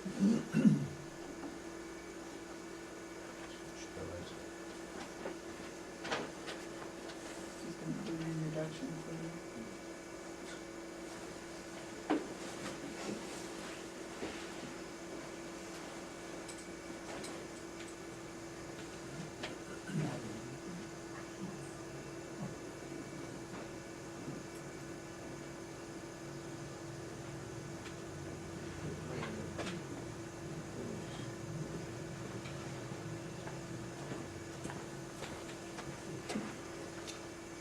going to do an introduction for you.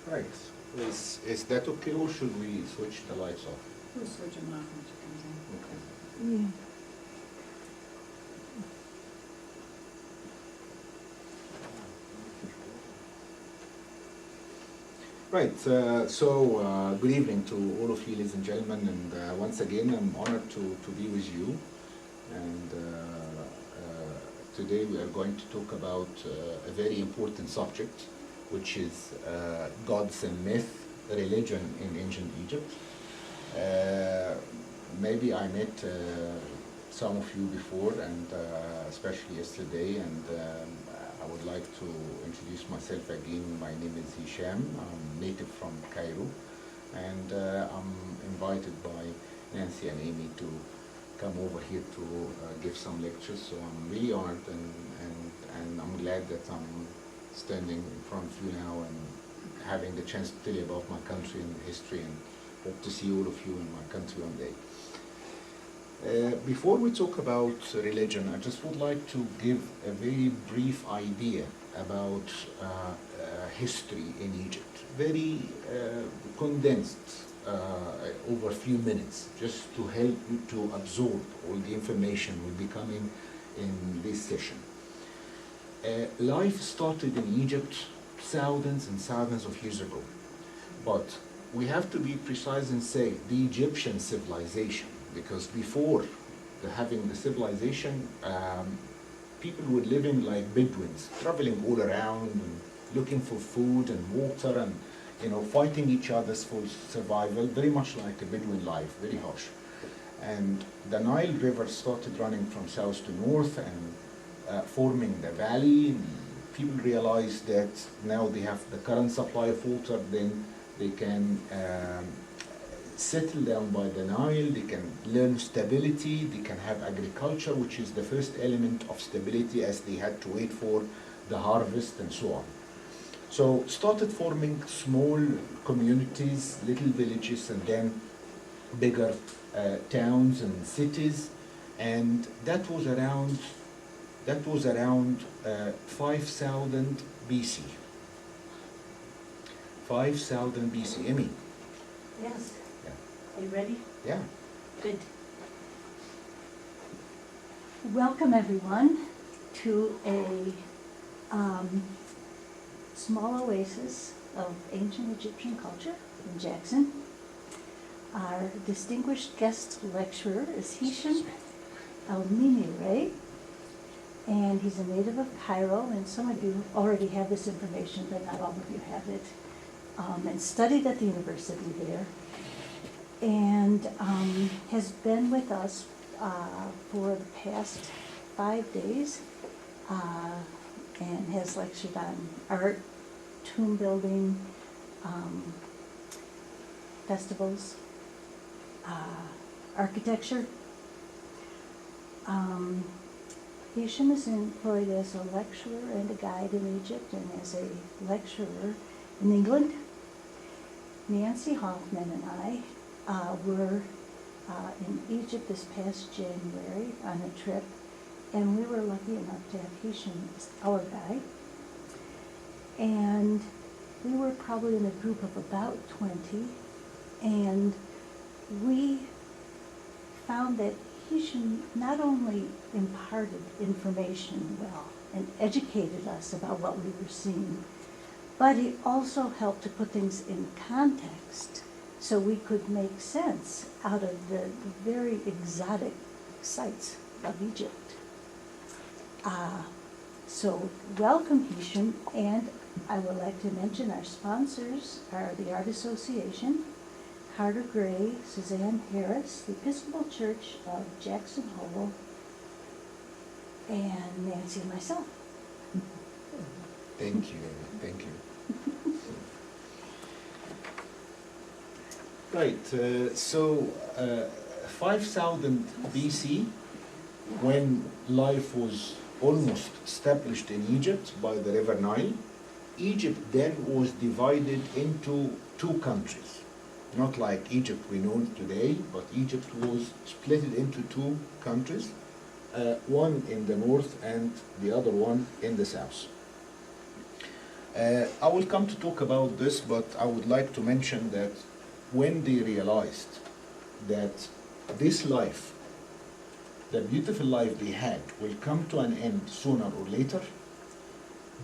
Right. Is that okay, or should we switch the lights off? We'll switch them off when she comes in. Okay. Yeah. Right, good evening to all of you, ladies and gentlemen, and once again I'm honored to be with you. And today we are going to talk about a very important subject, which is gods and myth, religion in ancient Egypt. Maybe I met some of you before, and especially yesterday, and I would like to introduce myself again. My name is Hisham. I'm native from Cairo, and I'm invited by Nancy and Amy to come over here to give some lectures. So I'm really honored, and I'm glad that I'm standing in front of you now and having the chance to tell you about my country and history, and hope to see all of you in my country one day. Before we talk about religion, I just would like to give a very brief idea about history in Egypt. Very condensed, over a few minutes, just to help you to absorb all the information will be coming in this session. Life started in Egypt thousands and thousands of years ago, but we have to be precise and say the Egyptian civilization, because before having the civilization, people were living like Bedouins, traveling all around and looking for food and water, and fighting each other for survival, very much like a Bedouin life, very harsh. And the Nile River started running from south to north and forming the valley. And people realized that now they have the current supply of water, then they can settle down by the Nile, they can learn stability, they can have agriculture, which is the first element of stability, as they had to wait for the harvest and so on. So started forming small communities, little villages, and then bigger towns and cities, and that was around 5000 BC. 5000 BC. Emmy? Yes. Yeah. Are you ready? Yeah. Good. Welcome everyone to a small oasis of ancient Egyptian culture in Jackson. Our distinguished guest lecturer is Hisham El.Meniawy, and he's a native of Cairo, and some of you already have this information, but not all of you have it, and studied at the university there, and has been with us for the past 5 days, and has lectured on art, tomb building, festivals, architecture. Hisham is employed as a lecturer and a guide in Egypt, and as a lecturer in England. Nancy Hoffman and I were in Egypt this past January on a trip, and we were lucky enough to have Hisham as our guide. And we were probably in a group of about 20, and we found that Hisham not only imparted information well and educated us about what we were seeing, but he also helped to put things in context so we could make sense out of the very exotic sights of Egypt. So welcome, Hisham, and I would like to mention our sponsors are the Art Association, Carter Gray, Suzanne Harris, the Episcopal Church of Jackson Hole, and Nancy and myself. Thank you, thank you. Right, 5000 BC, when life was almost established in Egypt by the river Nile, Egypt then was divided into two countries. Not like Egypt we know today, but Egypt was split into two countries, one in the north and the other one in the south. I will come to talk about this, but I would like to mention that when they realized that this life, the beautiful life they had, will come to an end sooner or later,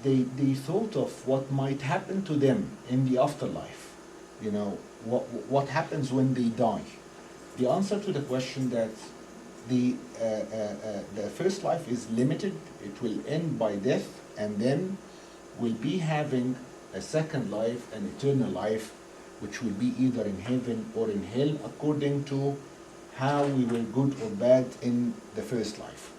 they thought of what might happen to them in the afterlife. You know, what happens when they die. The answer to the question that the first life is limited, it will end by death, and then we'll be having a second life, an eternal life, which will be either in heaven or in hell, according to how we were good or bad in the first life.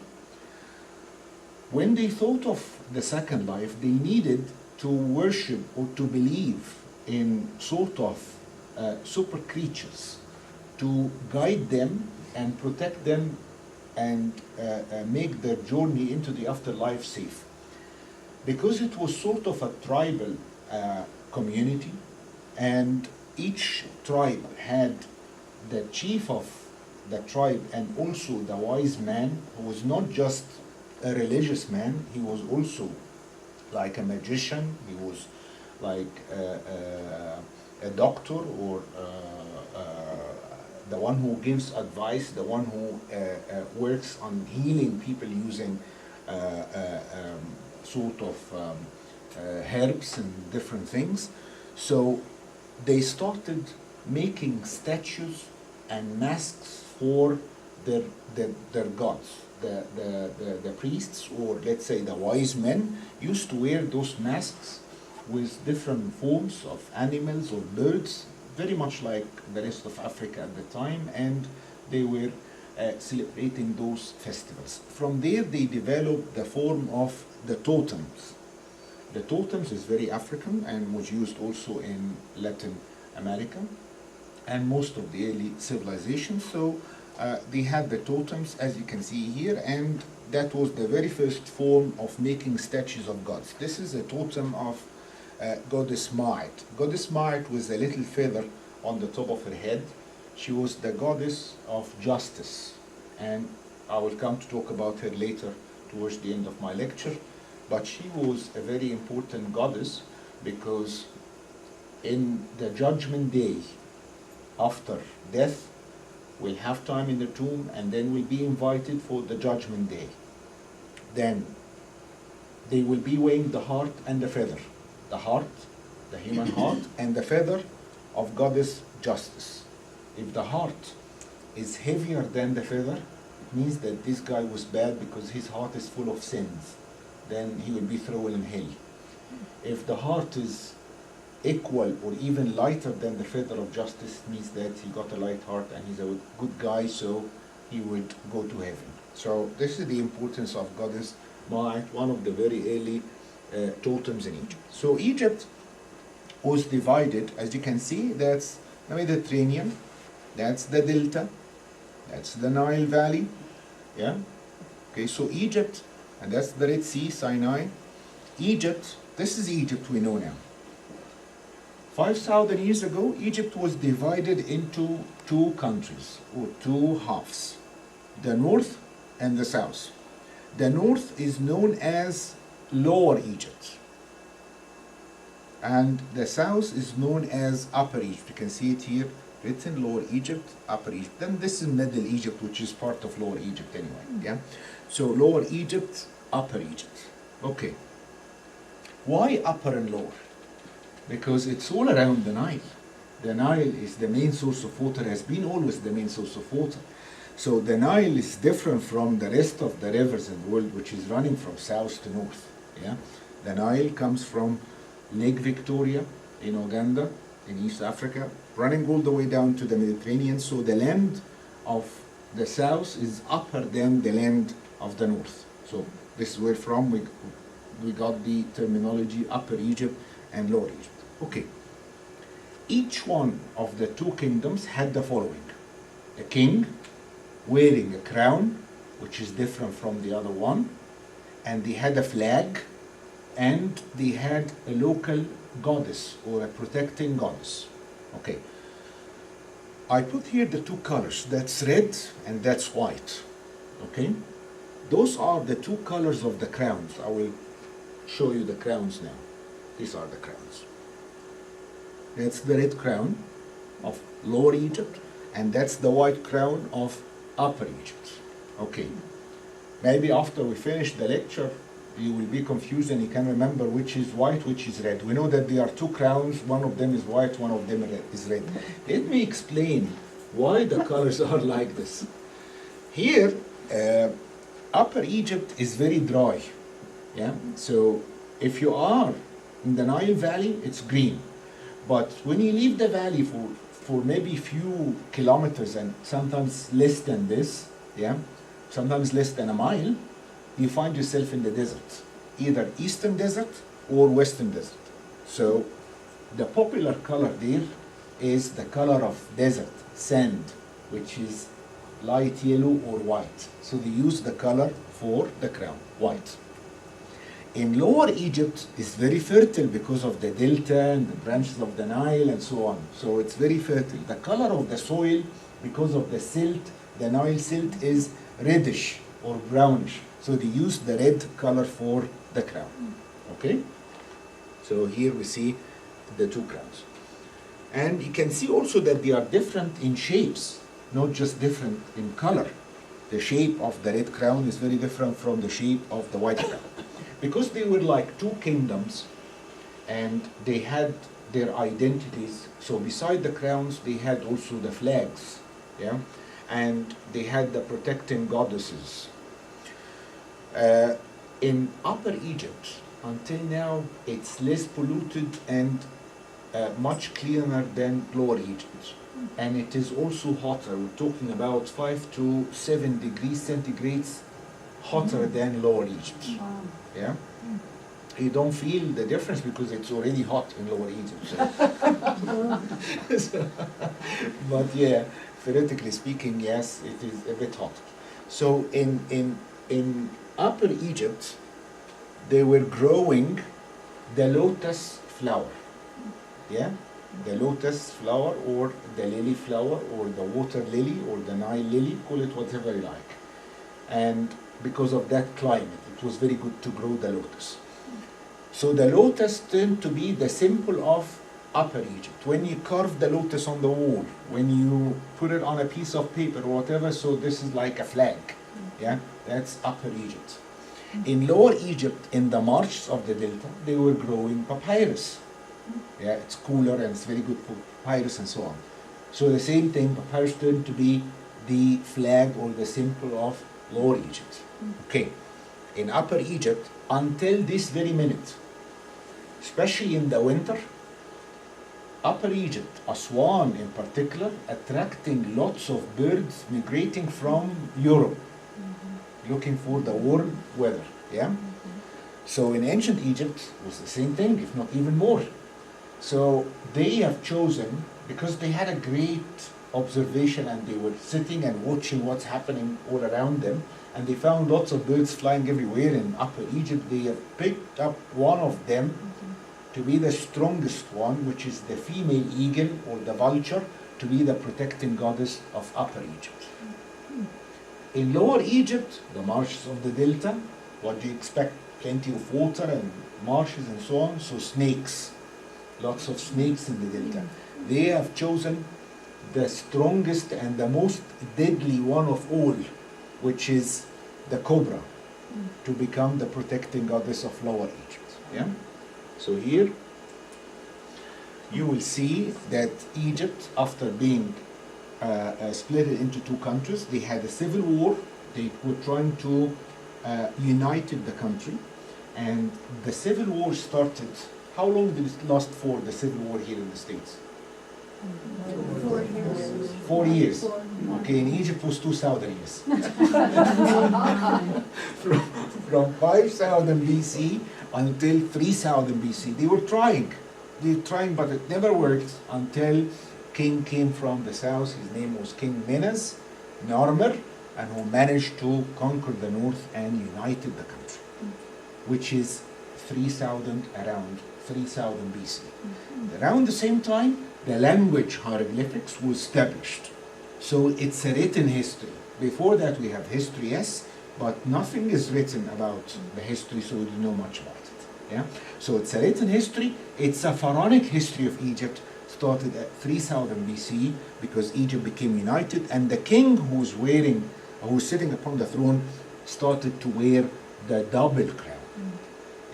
When they thought of the second life, they needed to worship or to believe in sort of super creatures to guide them and protect them and make their journey into the afterlife safe. Because it was sort of a tribal community, and each tribe had the chief of the tribe and also the wise man, who was not just a religious man, he was also like a magician, he was like a doctor, or the one who gives advice, the one who works on healing people using sort of herbs and different things. So they started making statues and masks for their gods. The priests, or let's say the wise men, used to wear those masks with different forms of animals or birds, very much like the rest of Africa at the time, and they were celebrating those festivals. From there they developed the form of the totems. The totems is very African and was used also in Latin America and most of the early civilizations. So they had the totems, as you can see here, and that was the very first form of making statues of gods. This is a totem of goddess Ma'at. Goddess Ma'at was a little feather on the top of her head. She was the goddess of justice, and I will come to talk about her later towards the end of my lecture. But she was a very important goddess because in the judgment day, after death, we'll have time in the tomb, and then we'll be invited for the judgment day. Then they will be weighing the heart and the feather. The heart, the human heart, and the feather of goddess justice. If the heart is heavier than the feather, it means that this guy was bad because his heart is full of sins. Then he will be thrown in hell. If the heart is equal or even lighter than the feather of justice, it means that he got a light heart and he's a good guy, so he would go to heaven. So this is the importance of goddess Ma'at, one of the very early totems in Egypt. So Egypt was divided, as you can see, that's the Mediterranean, that's the Delta, that's the Nile Valley, yeah? Okay, so Egypt, and that's the Red Sea, Sinai. Egypt, this is Egypt we know now. 5,000 years ago, Egypt was divided into two countries, or two halves, the north and the south. The north is known as Lower Egypt, and the south is known as Upper Egypt. You can see it here written, Lower Egypt, Upper Egypt. Then this is Middle Egypt, which is part of Lower Egypt anyway, yeah? So Lower Egypt, Upper Egypt. Okay. Why upper and lower? Because it's all around the Nile. The Nile is the main source of water, has been always the main source of water. So the Nile is different from the rest of the rivers in the world, which is running from south to north. Yeah? The Nile comes from Lake Victoria in Uganda, in East Africa, running all the way down to the Mediterranean. So the land of the south is upper than the land of the north. So this is where from we got the terminology Upper Egypt and Lower Egypt. Okay. Each one of the two kingdoms had the following: a king wearing a crown, which is different from the other one, and they had a flag, and they had a local goddess or a protecting goddess. Okay. I put here the two colors, that's red and that's white. Okay? Those are the two colors of the crowns. I will show you the crowns now. These are the crowns. That's the red crown of Lower Egypt, and that's the white crown of Upper Egypt. Okay. Maybe after we finish the lecture, you will be confused and you can remember which is white, which is red. We know that there are two crowns, one of them is white, one of them is red. Let me explain why the colors are like this. Here, Upper Egypt is very dry. Yeah? So if you are in the Nile Valley, it's green. But when you leave the valley for maybe few kilometers and sometimes less than this, yeah, sometimes less than a mile, you find yourself in the desert, either eastern desert or western desert. So the popular color there is the color of desert, sand, which is light yellow or white. So they use the color for the crown, white. In Lower Egypt, it's very fertile because of the delta and the branches of the Nile and so on. So it's very fertile. The color of the soil, because of the silt, the Nile silt, is reddish or brownish. So they use the red color for the crown. Okay? So here we see the two crowns. And you can see also that they are different in shapes, not just different in color. The shape of the red crown is very different from the shape of the white crown. Because they were like two kingdoms and they had their identities, so beside the crowns they had also the flags, yeah? And they had the protecting goddesses. In Upper Egypt, until now, it's less polluted and much cleaner than Lower Egypt. And it is also hotter. We're talking about 5 to 7 degrees centigrades hotter than Lower Egypt. Wow. Yeah? You don't feel the difference because it's already hot in Lower Egypt. So. But yeah, theoretically speaking, yes, it is a bit hot. So in Upper Egypt, they were growing the lotus flower. Yeah? The lotus flower or the lily flower or the water lily or the Nile lily, call it whatever you like. And because of that climate, it was very good to grow the lotus. So the lotus turned to be the symbol of Upper Egypt. When you carve the lotus on the wall, when you put it on a piece of paper or whatever, so this is like a flag. Yeah, that's Upper Egypt. In Lower Egypt, in the marshes of the delta, they were growing papyrus. Yeah, it's cooler and it's very good for papyrus and so on. So the same thing, papyrus turned to be the flag or the symbol of Lower Egypt. Okay, in Upper Egypt, until this very minute, especially in the winter, Upper Egypt, Aswan in particular, attracting lots of birds migrating from Europe, looking for the warm weather. Yeah. So in ancient Egypt, it was the same thing, if not even more. So they have chosen, because they had a great observation and they were sitting and watching what's happening all around them, and they found lots of birds flying everywhere in Upper Egypt. They have picked up one of them to be the strongest one, which is the female eagle or the vulture, to be the protecting goddess of Upper Egypt. In Lower Egypt, the marshes of the delta, what do you expect? Plenty of water and marshes and so on, so snakes, lots of snakes in the delta. They have chosen the strongest and the most deadly one of all, which is the cobra, to become the protecting goddess of Lower Egypt. Yeah? So here, you will see that Egypt, after being split into two countries, they had a civil war. They were trying to unite the country, and the civil war started. How long did it last for, the civil war here in the States? 4 years. 4 years. Okay, in Egypt it was 2,000 years. from 5000 BC until 3000 BC. They were trying, but it never worked until king came from the south. His name was King Menes, Narmer, and who managed to conquer the north and united the country, which is 3000, around 3000 BC. Around the same time, the language hieroglyphics was established. So it's a written history. Before that we have history, yes, but nothing is written about the history, so we don't know much about it. Yeah? So it's a written history. It's a pharaonic history of Egypt, started at 3000 BC because Egypt became united, and the king who's sitting upon the throne started to wear the double crown.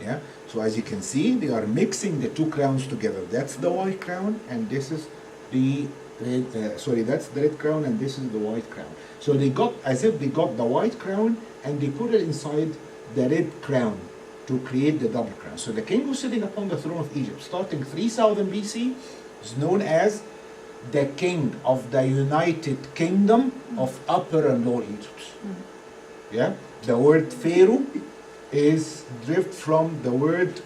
Yeah? So as you can see, they are mixing the two crowns together. That's the white crown, and this is the red, that's the red crown, and this is the white crown. So they got, as if they got the white crown and they put it inside the red crown to create the double crown. So the king who's sitting upon the throne of Egypt, starting 3000 BC, is known as the king of the United Kingdom of Upper and Lower Egypt. Yeah? The word Pharaoh is derived from the word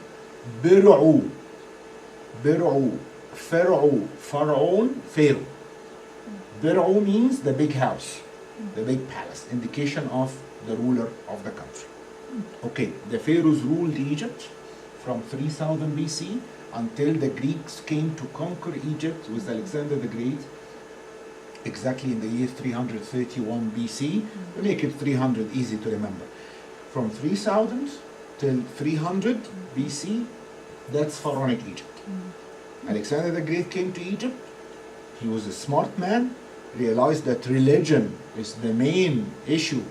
Bir'u. Bir'u. Pharaoh. Pharaon. Pharaoh. Bir'u means the big house, the big palace, indication of the ruler of the country. Okay, the pharaohs ruled Egypt from 3000 BC until the Greeks came to conquer Egypt with Alexander the Great, exactly in the year 331 BC. We make it 300 easy to remember. From 3000 till 300 BC, that's pharaonic Egypt. Alexander the Great came to Egypt. He was a smart man, realized that religion is the main issue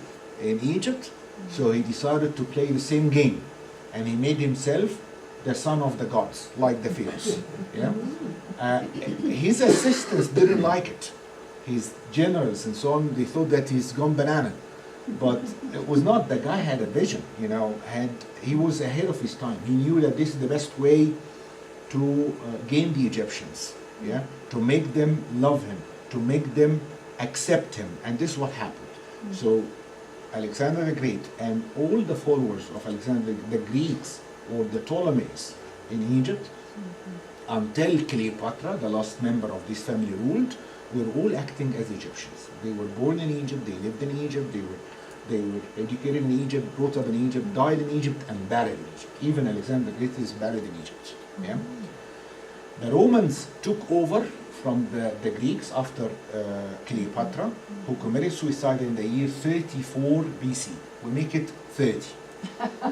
in Egypt, so he decided to play the same game, and he made himself the son of the gods, like the pharaohs. Yeah? His assistants didn't like it. His generals and so on, they thought that he's gone banana. But it was not. The guy had a vision, and he was ahead of his time. He knew that this is the best way to gain the Egyptians, yeah, to make them love him, to make them accept him, and this is what happened. So Alexander the Great and all the followers of Alexander, the Greeks or the Ptolemies in Egypt, until Cleopatra, the last member of this family, ruled, were all acting as Egyptians. They were born in Egypt, they lived in Egypt, they were educated in Egypt, brought up in Egypt, died in Egypt, and buried in Egypt. Even Alexander the Great is buried in Egypt. Yeah? The Romans took over from the Greeks after Cleopatra, who committed suicide in the year 34 BC. We make it 30.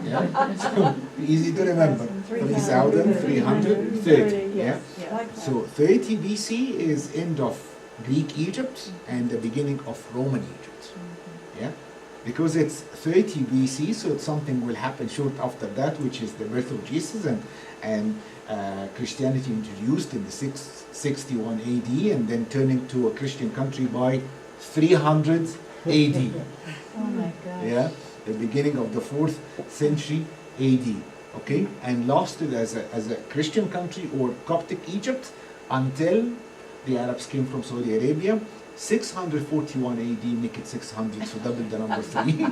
Yeah? So easy to remember. 330. Yeah? So 30 BC is end of Greek Egypt and the beginning of Roman Egypt. Yeah? Because it's 30 BC, so something will happen short after that, which is the birth of Jesus, and Christianity introduced in the 661 AD, and then turning to a Christian country by 300 AD. Oh my God. Yeah, the beginning of the 4th century AD. Okay, and lasted as a Christian country or Coptic Egypt until the Arabs came from Saudi Arabia. 641 AD, make it 600, so double the number 3.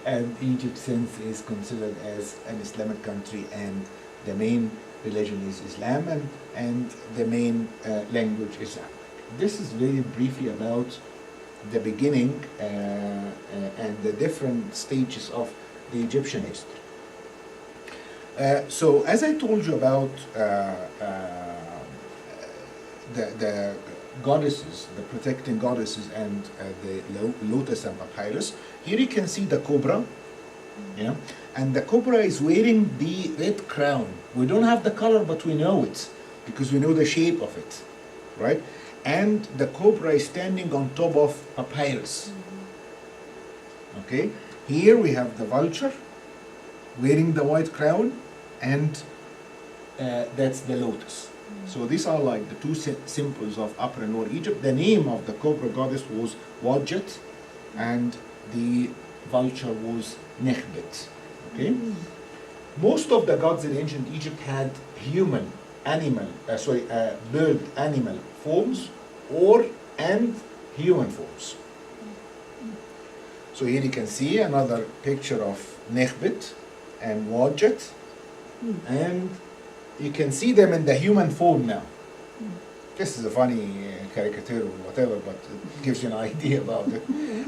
and Egypt since is considered as an Islamic country, and the main religion is Islam, and the main language is Arabic. This is very briefly about the beginning and the different stages of the Egyptian history. So as I told you about the goddesses, the protecting goddesses, and the lotus and papyrus, here you can see the cobra, yeah, and the cobra is wearing the red crown. We don't have the color, but we know it because we know the shape of it, right? And the cobra is standing on top of papyrus. Okay, here we have the vulture wearing the white crown, and that's the lotus. So these are like the two symbols of Upper and Lower Egypt. The name of the cobra goddess was Wadjet, and the vulture was Nekhbet. Okay? Most of the gods in ancient Egypt had bird animal forms and human forms. So here you can see another picture of Nekhbet and Wadjet, and you can see them in the human form now. This is a funny caricature or whatever, but it gives you an idea about it.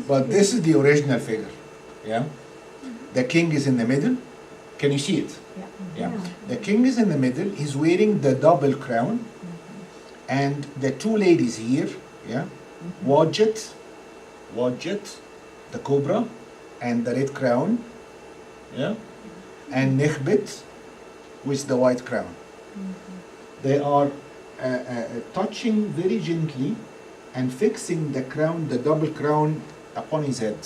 But this is the original figure. Yeah, the king is in the middle. Can you see it? Yeah. Yeah. The king is in the middle. He's wearing the double crown, and the two ladies here. Yeah, Wadjet, the cobra, and the red crown. Yeah, and Nekhbet with the white crown. They are touching very gently and fixing the crown, the double crown, upon his head,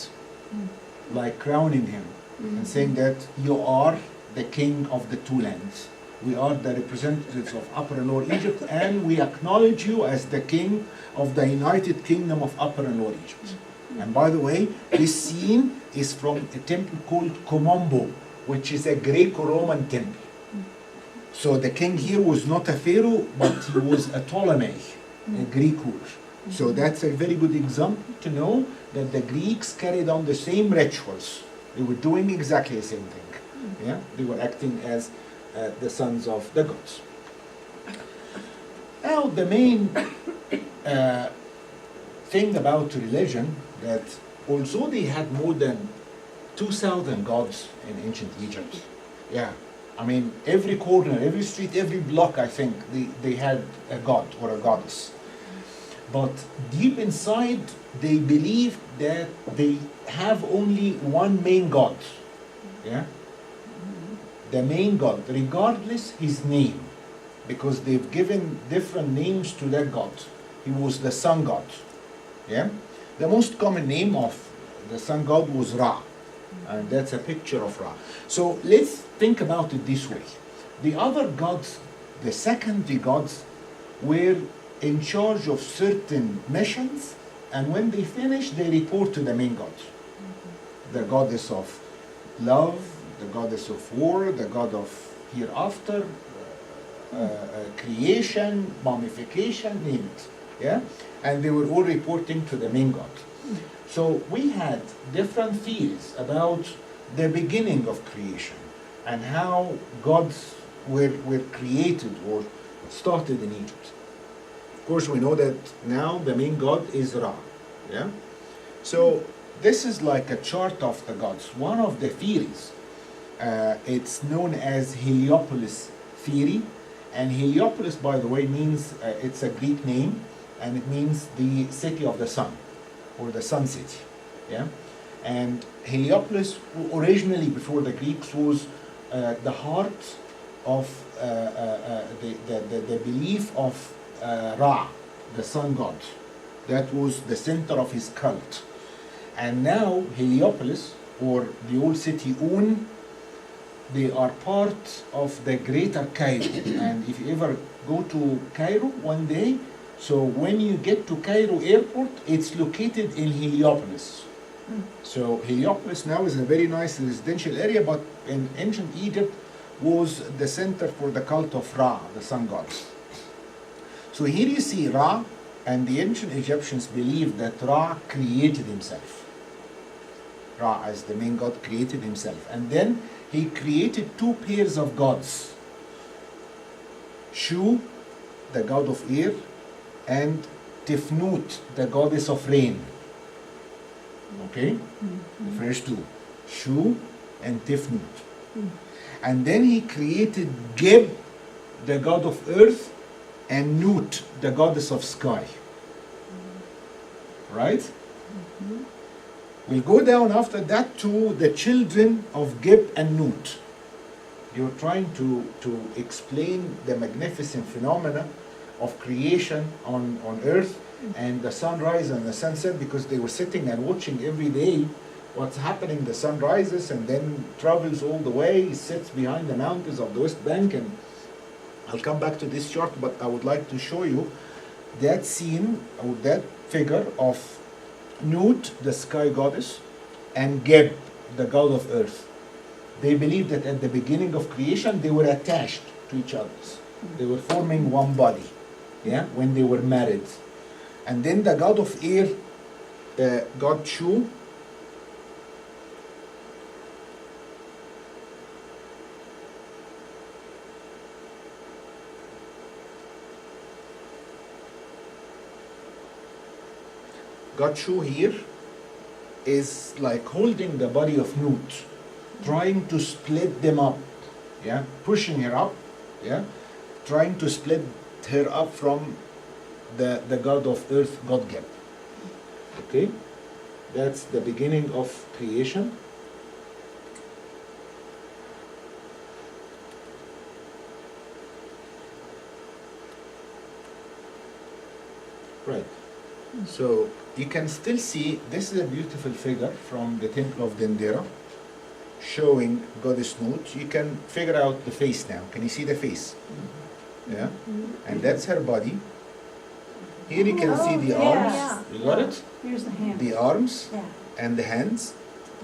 like crowning him and saying that you are the king of the two lands. We are the representatives of Upper and Lower Egypt, and we acknowledge you as the king of the United Kingdom of Upper and Lower Egypt. And by the way, this scene is from a temple called Komombo, which is a Greco-Roman temple. So the king here was not a pharaoh, but he was a Ptolemy, a Greek ruler. So that's a very good example to know that the Greeks carried on the same rituals. They were doing exactly the same thing. Yeah, they were acting as the sons of the gods. Now the main thing about religion, that although they had more than 2,000 gods in ancient Egypt, yeah, I mean every corner, every street, every block, I think they had a god or a goddess. But deep inside, they believe that they have only one main god. Yeah? The main god, regardless his name, because they've given different names to that god. He was the sun god. Yeah? The most common name of the sun god was Ra. And that's a picture of Ra. So let's think about it this way. The other gods, the secondary gods, were in charge of certain missions, and when they finish, they report to the main god. The goddess of love, the goddess of war, the god of hereafter, creation, mummification, name it. Yeah? And they were all reporting to the main god. So we had different theories about the beginning of creation and how gods were created or started in Egypt. Of course, we know that now the main god is Ra. Yeah? So this is like a chart of the gods. One of the theories, it's known as Heliopolis theory. And Heliopolis, by the way, means, it's a Greek name, and it means the city of the sun, or the sun city. Yeah? And Heliopolis, originally before the Greeks, was the heart of the belief of Ra, the sun god. That was the center of his cult. And now Heliopolis, or the old city Un, they are part of the greater Cairo. And if you ever go to Cairo one day, so when you get to Cairo airport, it's located in Heliopolis. So Heliopolis now is a very nice residential area, but in ancient Egypt was the center for the cult of Ra, the sun god. So here you see Ra, and the ancient Egyptians believed that Ra created himself. Ra, as the main god, created himself. And then he created two pairs of gods. Shu, the god of air, and Tifnut, the goddess of rain. Okay? The first two. Shu and Tifnut. And then he created Geb, the god of earth, and Nut, the goddess of sky. Right? We'll go down after that to the children of Geb and Nut. You're trying to explain the magnificent phenomena of creation on earth and the sunrise and the sunset, because they were sitting and watching every day what's happening. The sun rises and then travels all the way, sits behind the mountains of the West Bank, and I'll come back to this chart, but I would like to show you that scene, or that figure of Nut, the sky goddess, and Geb, the god of earth. They believed that at the beginning of creation they were attached to each other. They were forming one body, yeah, when they were married. And then the god of air, god Shu, Gachu here is like holding the body of Nut, trying to split them up, yeah, pushing her up, yeah, trying to split her up from the god of earth, God Geb. Okay, that's the beginning of creation. Right. So you can still see this is a beautiful figure from the temple of Dendera showing goddess Nut. You can figure out the face now. Can you see the face? Yeah. And that's her body. Here you can see the arms. yeah. You got it? Here's the hand. The arms Yeah. and the hands.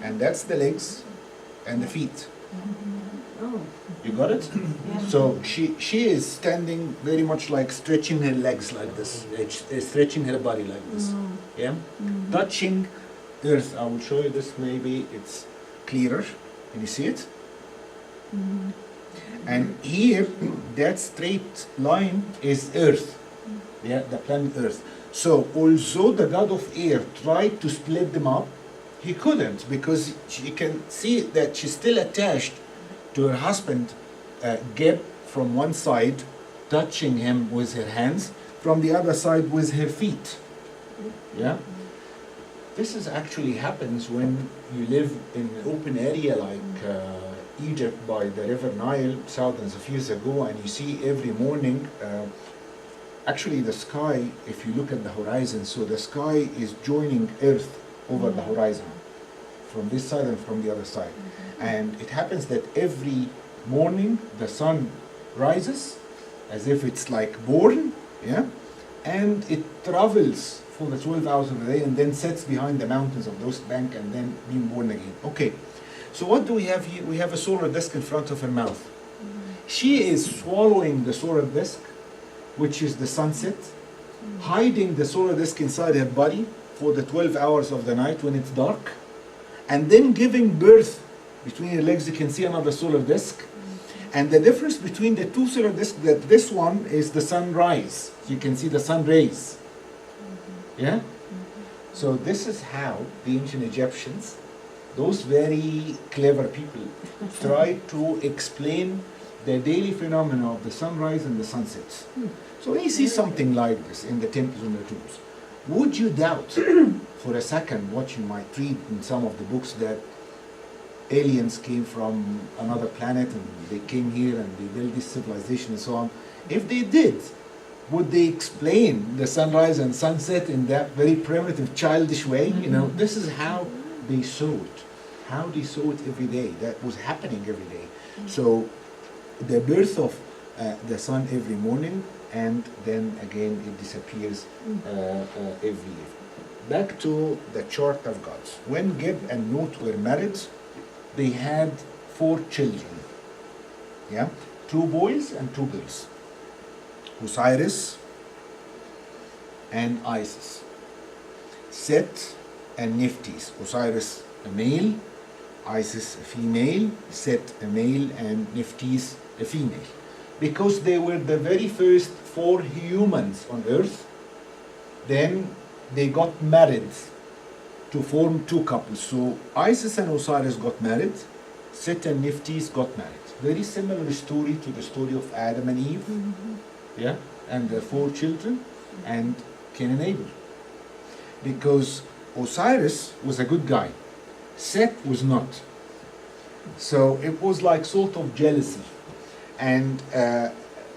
And that's the legs and the feet. Oh, You got it? yeah. So she is standing very much like stretching her legs like this, stretching her body like this. Yeah? Touching earth. I will show you this, maybe it's clearer. Can you see it? And here, that straight line is earth. Yeah, the planet earth. So although the god of air tried to split them up, he couldn't, because you can see that she's still attached to her husband, Geb, from one side, touching him with her hands, from the other side with her feet. Yeah? This is actually happens when you live in an open area like Egypt by the river Nile thousands of years ago, and you see every morning, actually the sky, if you look at the horizon, so the sky is joining earth over the horizon, from this side and from the other side. And it happens that every morning the sun rises as if it's like born, yeah, and it travels for the 12 hours of the day and then sets behind the mountains of those bank and then being born again. Okay, so what do we have here? We have a solar disk in front of her mouth. She is swallowing the solar disk, which is the sunset, hiding the solar disk inside her body for the 12 hours of the night when it's dark, and then giving birth. Between her legs you can see another solar disk. And the difference between the two solar disks, that this one is the sunrise. You can see the sun rays. Yeah? So this is how the ancient Egyptians, those very clever people, tried to explain the daily phenomena of the sunrise and the sunsets. So when you see something like this in the temples and the tombs, would you doubt for a second what you might read in some of the books that aliens came from another planet and they came here and they built this civilization and so on? If they did, would they explain the sunrise and sunset in that very primitive, childish way? You know, this is how they saw it. How they saw it every day. That was happening every day. So the birth of the sun every morning, and then again it disappears every year. Back to the chart of gods. When Geb and Nut were married, they had 4 children. Yeah, 2 boys and 2 girls. Osiris and Isis. Set and Nephthys. Osiris a male, Isis a female, Set a male, and Nephthys a female. Because they were the very first 4 humans on earth, then they got married to form 2 couples. So Isis and Osiris got married, Set and Nephthys got married. Very similar story to the story of Adam and Eve, yeah, and their 4 children, and Cain and Abel. Because Osiris was a good guy, Set was not. So it was like sort of jealousy. And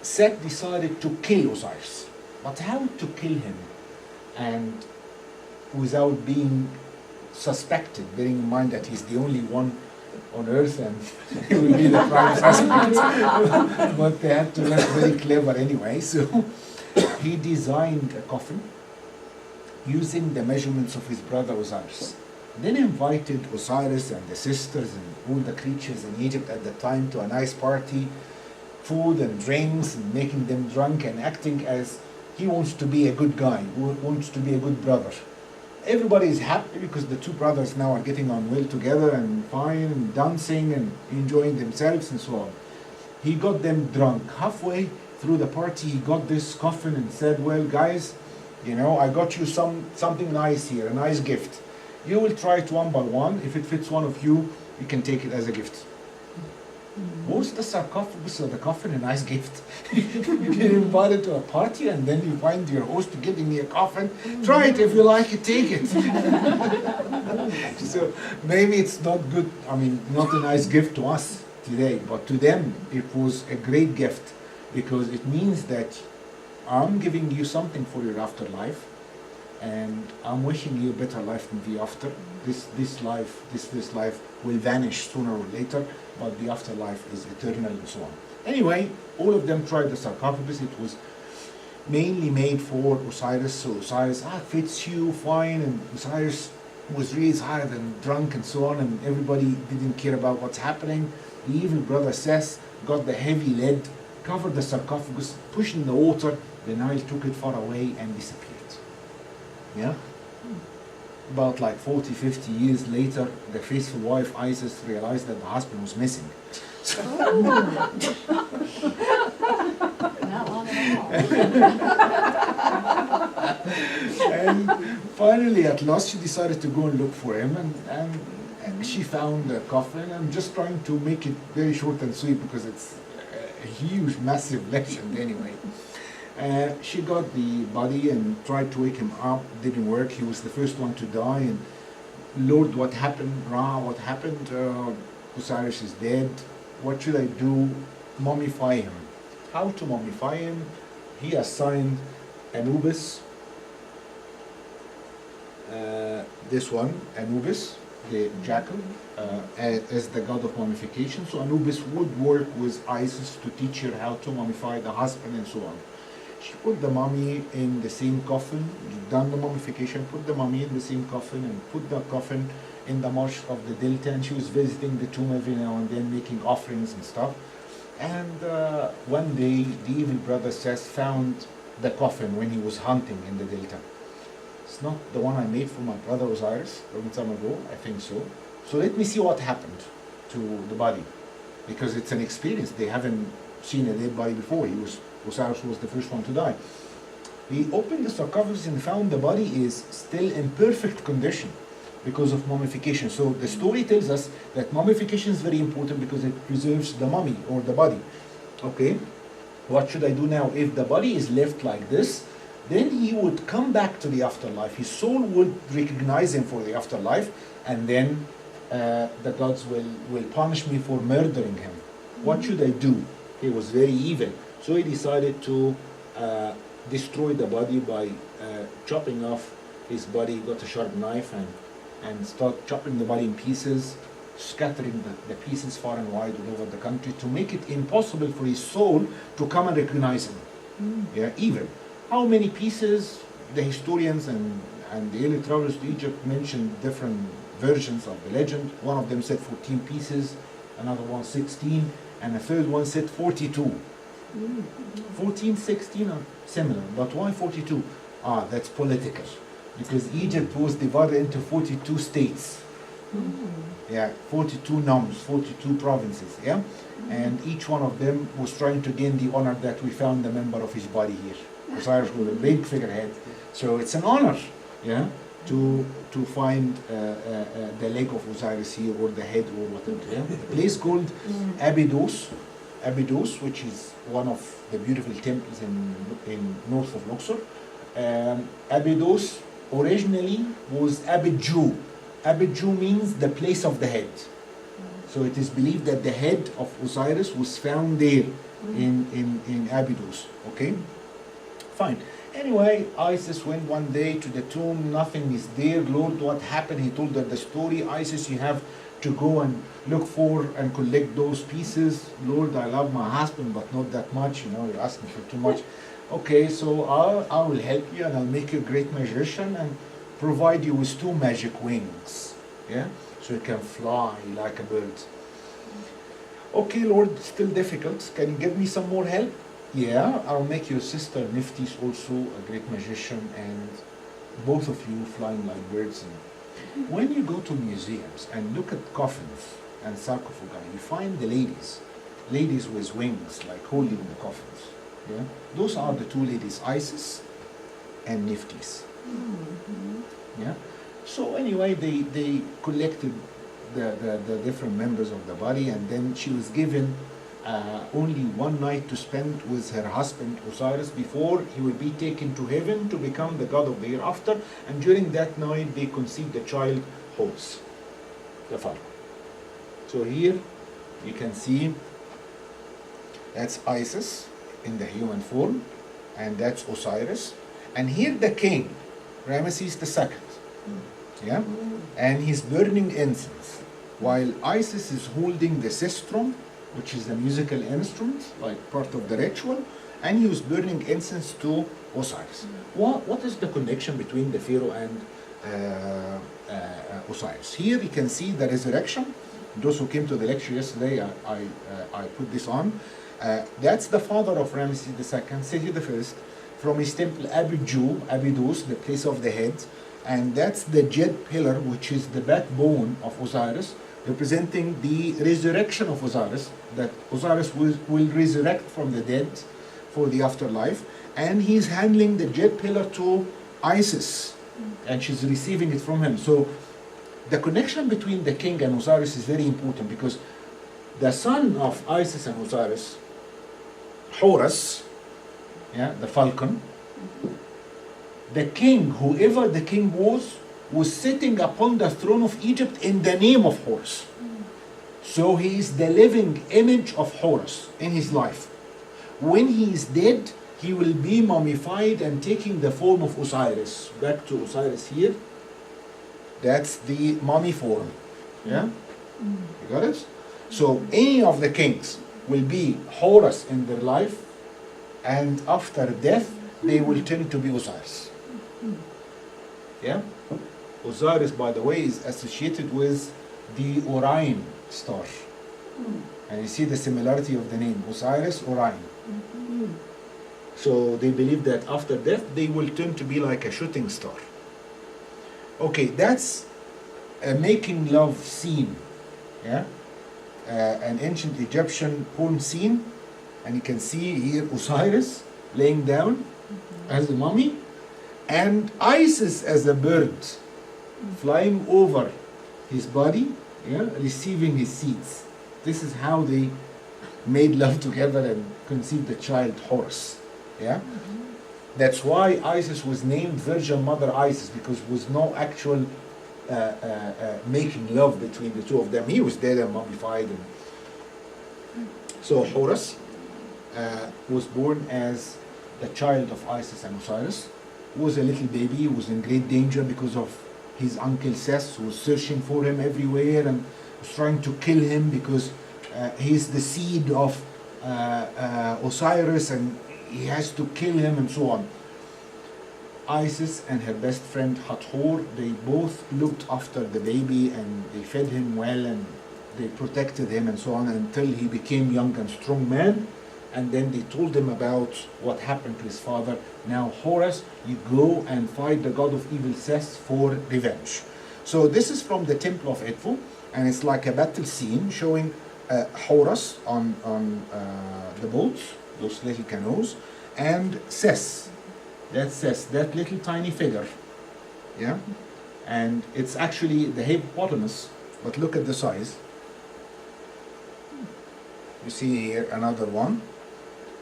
Set decided to kill Osiris. But how to kill him? And without being suspected, bearing in mind that he's the only one on earth and he will be the prime suspect. But they had to look very clever anyway. So he designed a coffin using the measurements of his brother Osiris. Then invited Osiris and the sisters and all the creatures in Egypt at the time to a nice party, food and drinks, and making them drunk and acting as he wants to be a good guy, wants to be a good brother. Everybody is happy because the 2 brothers now are getting on well together and fine and dancing and enjoying themselves and so on. He got them drunk. Halfway through the party, he got this coffin and said, well, guys, You know, I got you something nice here, a nice gift. You will try it one by one. If it fits one of you, you can take it as a gift. Was the sarcophagus of the coffin a nice gift? You're invited to a party and then you find your host giving me a coffin. Try it, if you like it, take it. So maybe it's not good, I mean, not a nice gift to us today, but to them it was a great gift because it means that I'm giving you something for your afterlife and I'm wishing you a better life than the after. This life will vanish sooner or later, but the afterlife is eternal and so on. Anyway, all of them tried the sarcophagus. It was mainly made for Osiris, so Osiris, fits you fine, and Osiris was really tired and drunk and so on, and everybody didn't care about what's happening. The evil brother Seth got the heavy lead, covered the sarcophagus, pushed in the water, the Nile took it far away and disappeared. Yeah? About like 40, 50 years later, the faithful wife Isis realized that the husband was missing. Not long at all. And finally, at last, she decided to go and look for him, and she found the coffin. I'm just trying to make it very short and sweet because it's a huge, massive legend anyway. She got the body and tried to wake him up. Didn't work. He was the first one to die. And Lord, what happened? Ra, what happened? Osiris is dead. What should I do? Mummify him. How to mummify him? He assigned Anubis, this one, Anubis, the jackal, as the god of mummification. So Anubis would work with Isis to teach her how to mummify the husband and so on. She put the mummy in the same coffin, done the mummification, put the mummy in the same coffin, and put the coffin in the marsh of the delta, and she was visiting the tomb every now and then, making offerings and stuff. And one day, the evil brother Seth found the coffin when he was hunting in the delta. It's not the one I made for my brother Osiris a long time ago, I think so. So let me see what happened to the body, because it's an experience. They haven't seen a dead body before. Osiris was the first one to die. He opened the sarcophagus and found the body is still in perfect condition because of mummification. So the story tells us that mummification is very important because it preserves the mummy or the body. Okay, what should I do now? If the body is left like this, then he would come back to the afterlife. His soul would recognize him for the afterlife, and then the gods will punish me for murdering him. What should I do? He was very evil. So he decided to destroy the body by chopping off his body. He got a sharp knife and start chopping the body in pieces, scattering the pieces far and wide all over the country to make it impossible for his soul to come and recognize him. Yeah, evil. How many pieces? The historians and the early travelers to Egypt mentioned different versions of the legend. One of them said 14 pieces, another one 16, and a third one said 42. 14, 16 are similar, but why 42? That's political, because Egypt was divided into 42 states. Yeah, 42 nomes, 42 provinces, yeah? And each one of them was trying to gain the honor that we found a member of his body here. Osiris was a big figurehead, so it's an honor, yeah, to find the leg of Osiris here, or the head, or whatever. Yeah? A place called Abydos, which is one of the beautiful temples in north of Luxor. Abydos originally was Abidju. Abidju means the place of the head. So it is believed that the head of Osiris was found there in Abydos. Okay? Fine. Anyway, Isis went one day to the tomb, nothing is there. Lord, what happened? He told her the story. Isis, you have to go and look for and collect those pieces. Lord, I love my husband, but not that much. You know, you're asking for too much. Okay, so I will help you, and I'll make you a great magician and provide you with 2 magic wings. Yeah? So you can fly like a bird. Okay, Lord, still difficult. Can you give me some more help? Yeah, I'll make your sister Nephthys also a great magician, and both of you flying like birds. And when you go to museums and look at coffins and sarcophagi, you find the ladies with wings, like holding the coffins. Yeah, those are the 2 ladies, Isis and Nephthys. Yeah. So anyway, they collected the different members of the body, and then she was given only one night to spend with her husband Osiris before he will be taken to heaven to become the god of the hereafter. And during that night, they conceived the child Horus, the falcon. So here you can see that's Isis in the human form, and that's Osiris. And here the king, Ramesses II, yeah, and he's burning incense, while Isis is holding the sistrum, which is a musical instrument, like part of the ritual, and he was burning incense to Osiris. What is the connection between the pharaoh and Osiris? Here you can see the resurrection. Those who came to the lecture yesterday, I put this on. That's the father of Ramesses II, Seti I, from his temple Abydos, the place of the head, and that's the jed pillar, which is the backbone of Osiris, representing the resurrection of Osiris, that Osiris will resurrect from the dead for the afterlife, and he's handling the jed pillar to Isis, and she's receiving it from him. So the connection between the king and Osiris is very important, because the son of Isis and Osiris, Horus, yeah, the falcon, the king, whoever the king was sitting upon the throne of Egypt in the name of Horus. So he is the living image of Horus in his life. When he is dead, he will be mummified and taking the form of Osiris. Back to Osiris here. That's the mummy form. Yeah? You got it? So any of the kings will be Horus in their life, and after death, they will turn to be Osiris. Yeah? Osiris, by the way, is associated with the Orion star. And you see the similarity of the name, Osiris, Orion. So they believe that after death, they will turn to be like a shooting star. Okay, that's a making love scene. Yeah? An ancient Egyptian porn scene. And you can see here Osiris laying down as a mummy, and Isis as a bird flying over his body, yeah, receiving his seeds. This is how they made love together and conceived the child Horus. Yeah? That's why Isis was named Virgin Mother Isis, because there was no actual making love between the two of them. He was dead and mummified. So Horus was born as the child of Isis and Osiris. He was a little baby. He was in great danger because of his uncle Seth, who was searching for him everywhere and was trying to kill him because he's the seed of Osiris and he has to kill him and so on. Isis and her best friend Hathor, they both looked after the baby and they fed him well and they protected him and so on until he became young and strong man. And then they told him about what happened to his father. Now Horus, you go and fight the god of evil Seth for revenge. So this is from the temple of Edfu, and it's like a battle scene showing Horus on the boats, those little canoes, and Seth. That's Seth, that little tiny figure. Yeah? And it's actually the hippopotamus, but look at the size. You see here another one.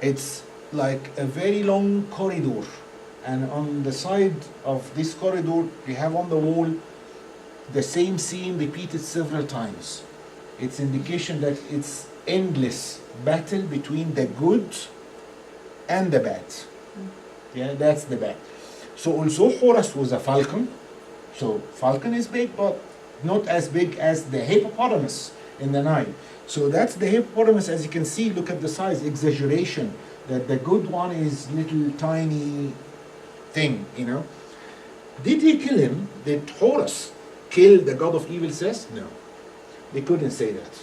It's like a very long corridor, and on the side of this corridor you have on the wall the same scene repeated several times. It's indication that it's endless battle between the good and the bad. Yeah, that's the bad. So also Horus was a falcon. So falcon is big, but not as big as the hippopotamus in the Nile. So that's the hippopotamus. As you can see, look at the size, exaggeration. That the good one is little tiny thing, you know. Did he kill him? Did Horus kill the god of evil Seth? No. They couldn't say that.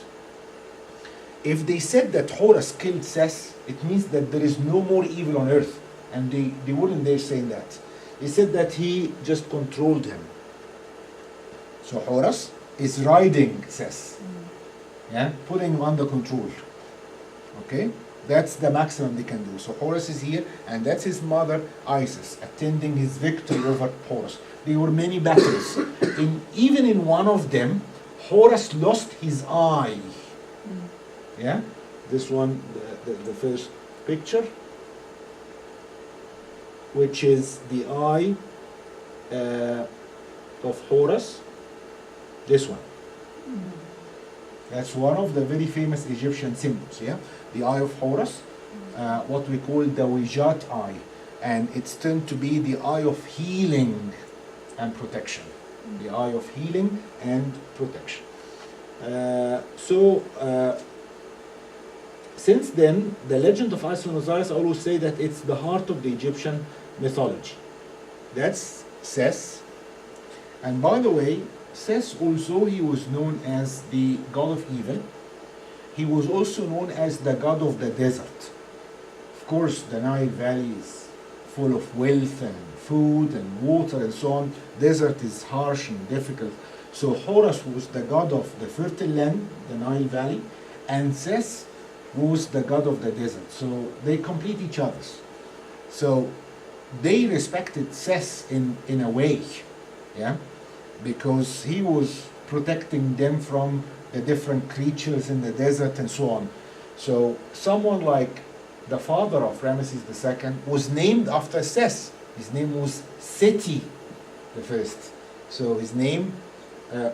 If they said that Horus killed Seth, it means that there is no more evil on earth. And they wouldn't dare say that. They said that he just controlled him. So Horus is riding Seth. Yeah, putting him under control. Okay? That's the maximum they can do. So Horus is here, and that's his mother Isis attending his victory over Horus. There were many battles. Even in one of them, Horus lost his eye. Yeah, this one, the first picture, which is the eye of Horus. This one. That's one of the very famous Egyptian symbols. Yeah, the eye of Horus, what we call the Wijat eye, and it's turned to be the eye of healing and protection. The eye of healing and protection. Since then, the legend of Isis and Osiris, I always say that it's the heart of the Egyptian mythology. That's Ses. And by the way, Ses also, he was known as the god of evil. He was also known as the god of the desert. Of course, the Nile Valley is full of wealth and food and water and so on. Desert is harsh and difficult. So Horus was the god of the fertile land, the Nile Valley, and Ses was the god of the desert. So they complete each other. So they respected Ses in a way, yeah, because he was protecting them from the different creatures in the desert and so on. So someone like the father of Ramesses II was named after Ses. His name was Seti the first. So his name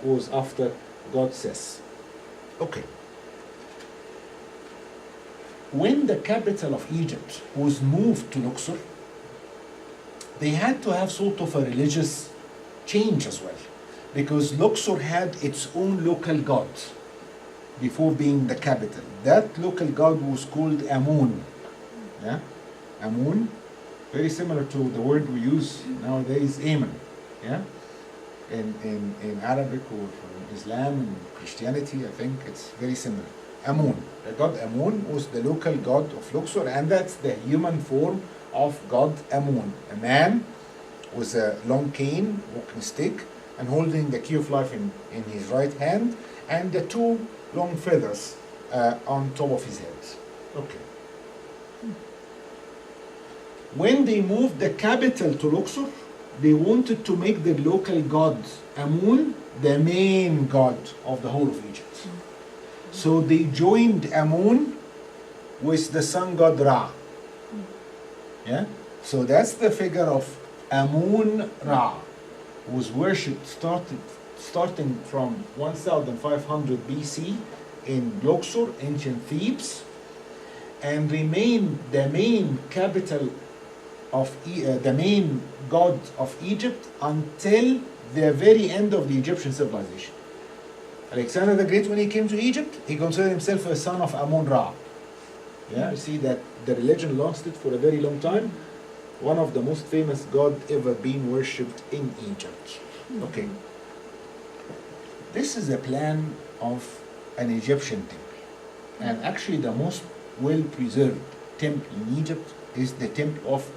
was after god Ses. Okay. When the capital of Egypt was moved to Luxor, they had to have sort of a religious change as well, because Luxor had its own local god before being the capital. That local god was called Amun. Yeah? Amun, very similar to the word we use nowadays, Amen. Yeah? In Arabic or in Islam and Christianity, I think it's very similar. Amun. The god Amun was the local god of Luxor, and that's the human form of god Amun. A man with a long cane, walking stick, and holding the key of life in his right hand, and the two long feathers on top of his head. Okay. When they moved the capital to Luxor, they wanted to make the local god Amun the main god of the whole of Egypt. So they joined Amun with the sun god Ra. Yeah? So that's the figure of Amun Ra, who was worshipped starting from 1500 BC in Luxor, ancient Thebes, and remained the main capital of the main god of Egypt until the very end of the Egyptian civilization. Alexander the Great, when he came to Egypt, he considered himself a son of Amun-Ra. Yeah, you see that the religion lasted for a very long time. One of the most famous god ever being worshipped in Egypt. Okay. This is a plan of an Egyptian temple. And actually the most well-preserved temple in Egypt is the temple of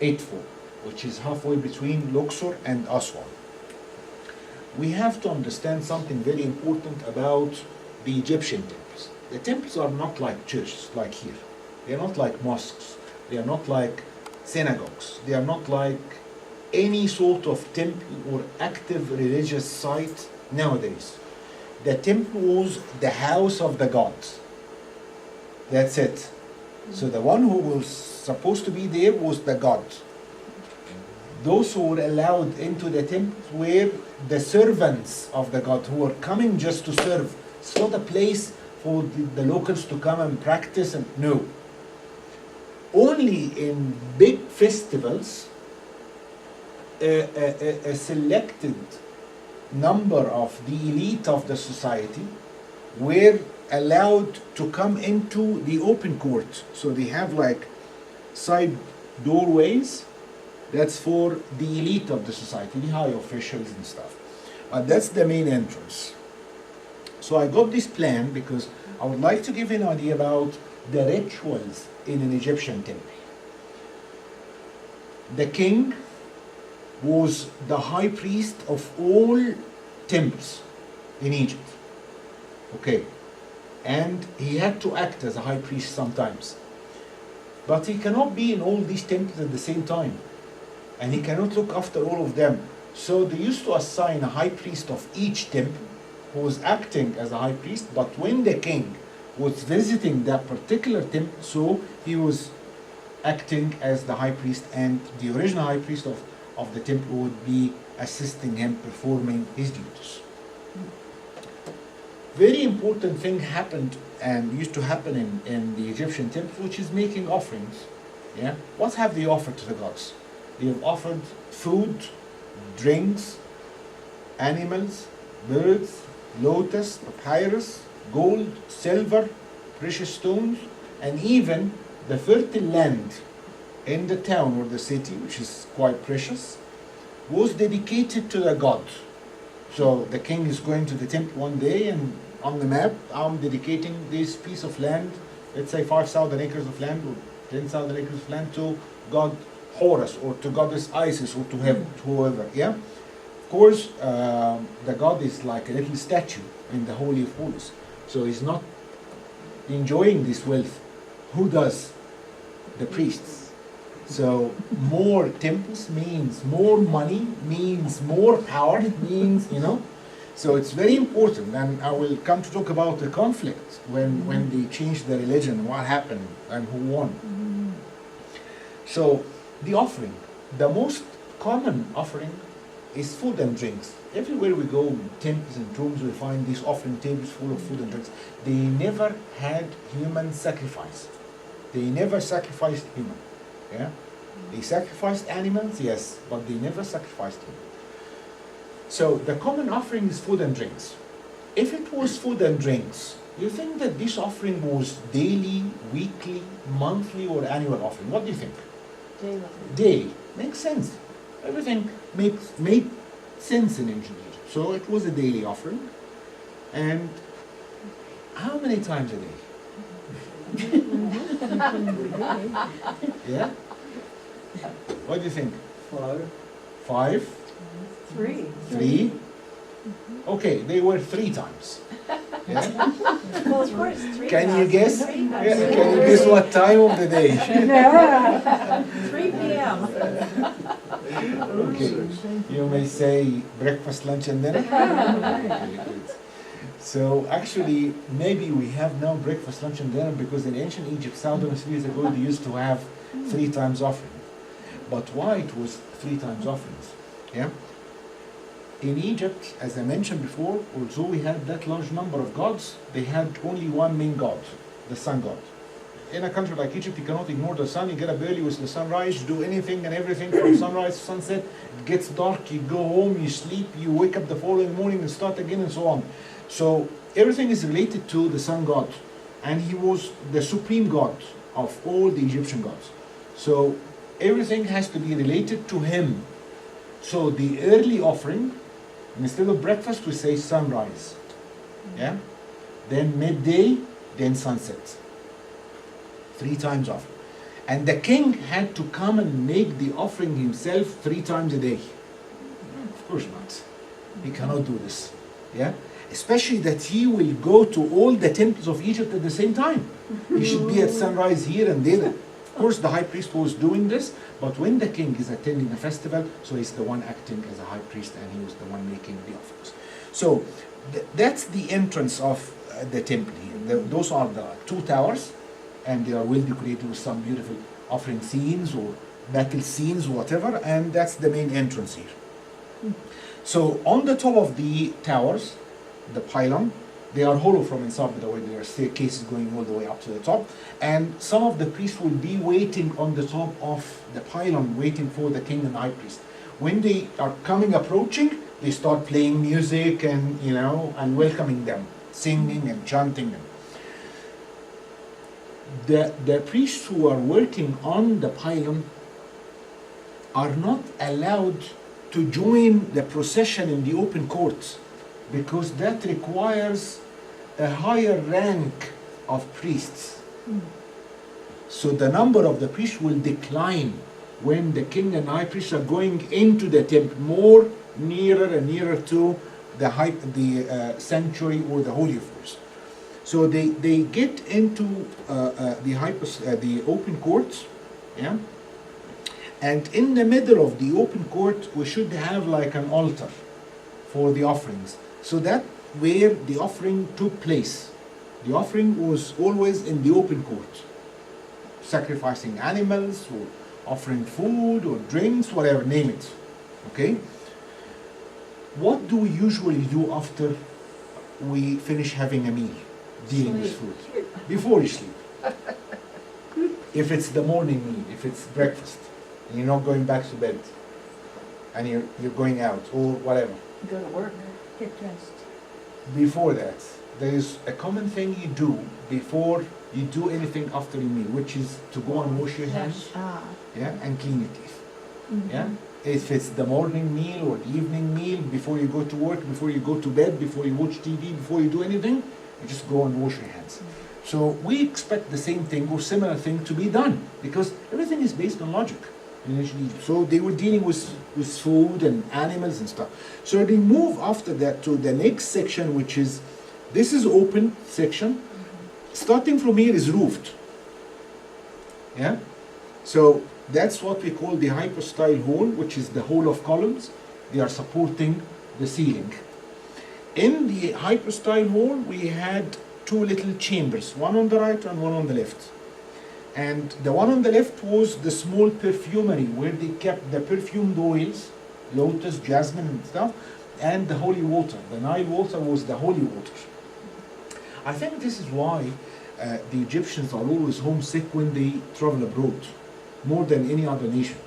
Edfu, which is halfway between Luxor and Aswan. We have to understand something very important about the Egyptian temples. The temples are not like churches, like here. They are not like mosques. They are not like synagogues. They are not like any sort of temple or active religious site nowadays. The temple was the house of the gods. That's it. So the one who was supposed to be there was the god. Those who were allowed into the temple were the servants of the god, who were coming just to serve. It's not a place for the locals to come and practice, and no. Only in big festivals, a selected number of the elite of the society were allowed to come into the open court. So they have like side doorways. That's for the elite of the society, the high officials and stuff. But that's the main entrance. So I got this plan because I would like to give you an idea about the rituals in an Egyptian temple. The king was the high priest of all temples in Egypt. Okay. and he had to act as a high priest sometimes. But he cannot be in all these temples at the same time, and he cannot look after all of them. So they used to assign a high priest of each temple who was acting as a high priest, but when the king was visiting that particular temple, so he was acting as the high priest, and the original high priest of the temple would be assisting him performing his duties. Very important thing happened and used to happen in the Egyptian temple, which is making offerings. Yeah? What have they offered to the gods? They have offered food, drinks, animals, birds, lotus, papyrus, gold, silver, precious stones, and even the fertile land in the town or the city, which is quite precious, was dedicated to the god. So the king is going to the temple one day, and on the map, I'm dedicating this piece of land, let's say 5,000 acres of land or 10,000 acres of land, to god Horus or to goddess Isis or to whoever. Yeah, of course, the god is like a little statue in the Holy of Holies, so he's not enjoying this wealth. Who does? The priests. So more temples means more money, means more power, means, So it's very important, and I will come to talk about the conflict when they changed the religion, what happened and who won. So the offering, the most common offering is food and drinks. Everywhere we go, temples and tombs, we find these offering tables full of food and drinks. They never had human sacrifice. They never sacrificed human. Yeah? They sacrificed animals, yes, but they never sacrificed human. So the common offering is food and drinks. If it was food and drinks, you think that this offering was daily, weekly, monthly, or annual offering? What do you think? Daily. Daily. Makes sense. Everything made sense in ancient Egypt. So it was a daily offering. And how many times a day? Yeah? What do you think? 5? 3. 3? Okay, they were 3 times. Yeah? Well, of course, 3. Can you guess? Yeah, 3 can you guess what time of the day? 3 p.m. Okay, you may say breakfast, lunch, and dinner. Okay, good. So actually, maybe we have now breakfast, lunch, and dinner because in ancient Egypt, thousands of years ago, they used to have 3 times offering. But why it was 3 times offerings? Yeah. In Egypt, as I mentioned before, although we had that large number of gods, they had only one main god, the sun god. In a country like Egypt, you cannot ignore the sun. You get up early with the sunrise, do anything and everything from sunrise to sunset. It gets dark, you go home, you sleep, you wake up the following morning and start again and so on. So everything is related to the sun god. And he was the supreme god of all the Egyptian gods. So everything has to be related to him. So the early offering, instead of breakfast, we say sunrise. Yeah? Then midday, then sunset. 3 times offering. And the king had to come and make the offering himself 3 times a day. Of course not. He cannot do this. Yeah? Especially that he will go to all the temples of Egypt at the same time. He should be at sunrise here and there. Of course, the high priest was doing this, but when the king is attending a festival, so he's the one acting as a high priest, and he was the one making the offerings. So that's the entrance of the temple here. Those are the 2 towers, and they are well decorated with some beautiful offering scenes or battle scenes or whatever, and that's the main entrance here. So on the top of the towers, the pylon, they are hollow from inside, by the way. There are staircases going all the way up to the top. And some of the priests will be waiting on the top of the pylon, waiting for the king and high priest. When they are approaching, they start playing music and, and welcoming them, singing and chanting them. The priests who are working on the pylon are not allowed to join the procession in the open court, because that requires a higher rank of priests. So the number of the priests will decline when the king and high priests are going into the temple, more nearer and nearer to the sanctuary or the holy of holies. So they get into the open court, yeah? And in the middle of the open court, we should have like an altar for the offerings. So that where the offering took place. The offering was always in the open court. Sacrificing animals or offering food or drinks, whatever, name it. Okay? What do we usually do after we finish having a meal, dealing with food? Before you sleep. If it's the morning meal, if it's breakfast, and you're not going back to bed, and you're going out, or whatever. Go to work. Get dressed. Before that, there is a common thing you do before you do anything after your meal, which is to go and wash your hands, Ah. yeah, and clean your teeth. Mhm. Yeah? If it's the morning meal or the evening meal, before you go to work, before you go to bed, before you watch TV, before you do anything, you just go and wash your hands. So we expect the same thing or similar thing to be done because everything is based on logic. So they were dealing with food and animals and stuff. So they move after that to the next section, which is, this is open section. Starting from here is roofed. Yeah? So that's what we call the hypostyle hall, which is the hall of columns. They are supporting the ceiling. In the hypostyle hall, we had two little chambers, one on the right and one on the left. And the one on the left was the small perfumery where they kept the perfumed oils, lotus, jasmine and stuff, and the holy water. The Nile water was the holy water. I think this is why the Egyptians are always homesick when they travel abroad, more than any other nation.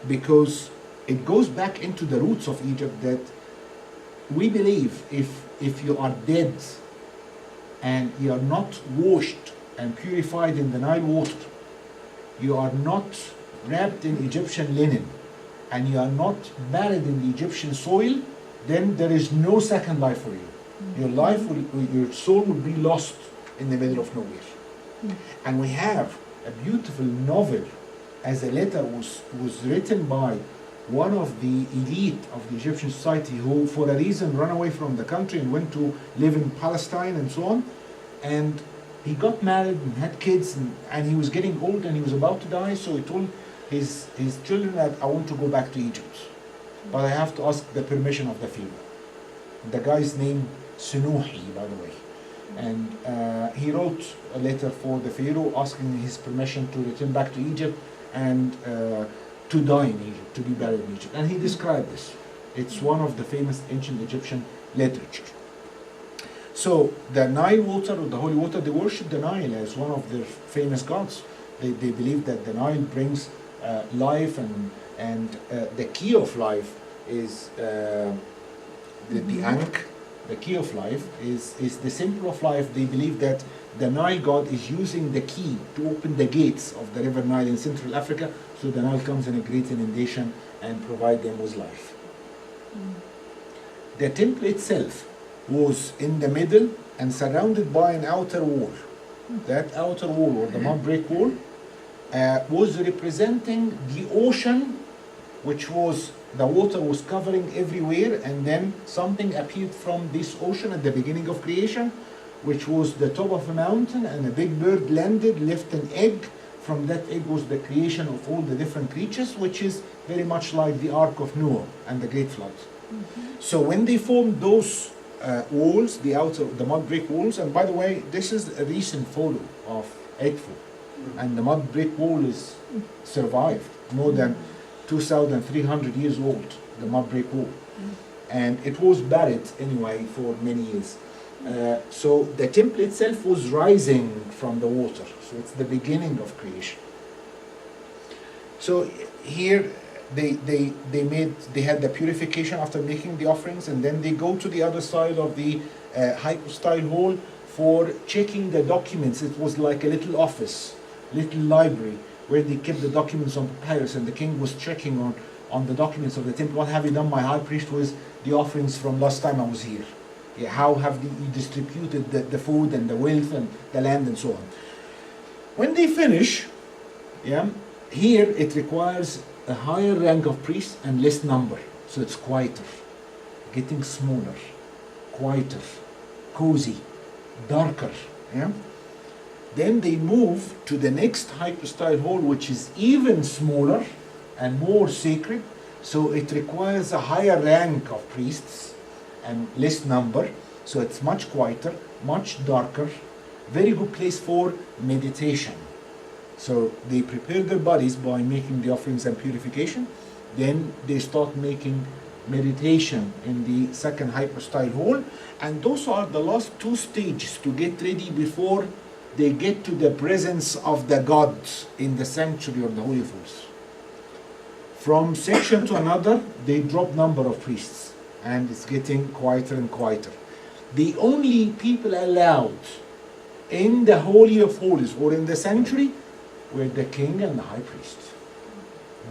Because it goes back into the roots of Egypt that we believe if you are dead and you are not washed and purified in the Nile water, you are not wrapped in Egyptian linen, and you are not buried in the Egyptian soil, then there is no second life for you. Your life, your soul will be lost in the middle of nowhere. And we have a beautiful novel, as a letter was written by one of the elite of the Egyptian society who, for a reason, ran away from the country and went to live in Palestine and so on. And he got married and had kids, and he was getting old and he was about to die, so he told his children that I want to go back to Egypt, but I have to ask the permission of the Pharaoh. The guy's name Sunuhi, by the way. And he wrote a letter for the Pharaoh asking his permission to return back to Egypt and to die in Egypt, to be buried in Egypt. And he described this. It's one of the famous ancient Egyptian literature. So the Nile water, or the holy water, they worship the Nile as one of their famous gods. They believe that the Nile brings life, and the key of life is the Ankh. The key of life is the symbol of life. They believe that the Nile god is using the key to open the gates of the river Nile in Central Africa, so the Nile comes in a great inundation and provide them with life. The temple itself was in the middle and surrounded by an outer wall. That outer wall, or the mud brick wall, was representing the ocean, which was, the water was covering everywhere, and then something appeared from this ocean at the beginning of creation, which was the top of a mountain, and a big bird landed, left an egg. From that egg was the creation of all the different creatures, which is very much like the Ark of Noah and the Great Flood. So when they formed those walls, the mud brick walls, and by the way, this is a recent photo of Edfu, and the mud brick wall is survived, more than 2,300 years old, the mud brick wall. And it was buried anyway for many years. So the temple itself was rising from the water, so it's the beginning of creation. So here they had the purification after making the offerings, and then they go to the other side of the hypostyle hall for checking the documents. It was like a little office, little library, where they kept the documents on papyrus, and the king was checking on the documents of the temple. What have you done, my high priest, with the offerings from last time I was here? Yeah, how have you distributed the food and the wealth and the land and so on? When they finish, yeah, here it requires a higher rank of priests and less number, so it's quieter, getting smaller, quieter, cozy, darker. Yeah? Then they move to the next hypostyle hall, which is even smaller and more sacred. So it requires a higher rank of priests and less number. So it's much quieter, much darker, very good place for meditation. So they prepare their bodies by making the offerings and purification. Then they start making meditation in the second hypostyle hall. And those are the last two stages to get ready before they get to the presence of the God in the sanctuary or the Holy of Holies. From section to another, they drop number of priests, and it's getting quieter and quieter. The only people allowed in the Holy of Holies or in the sanctuary were the king and the high priest.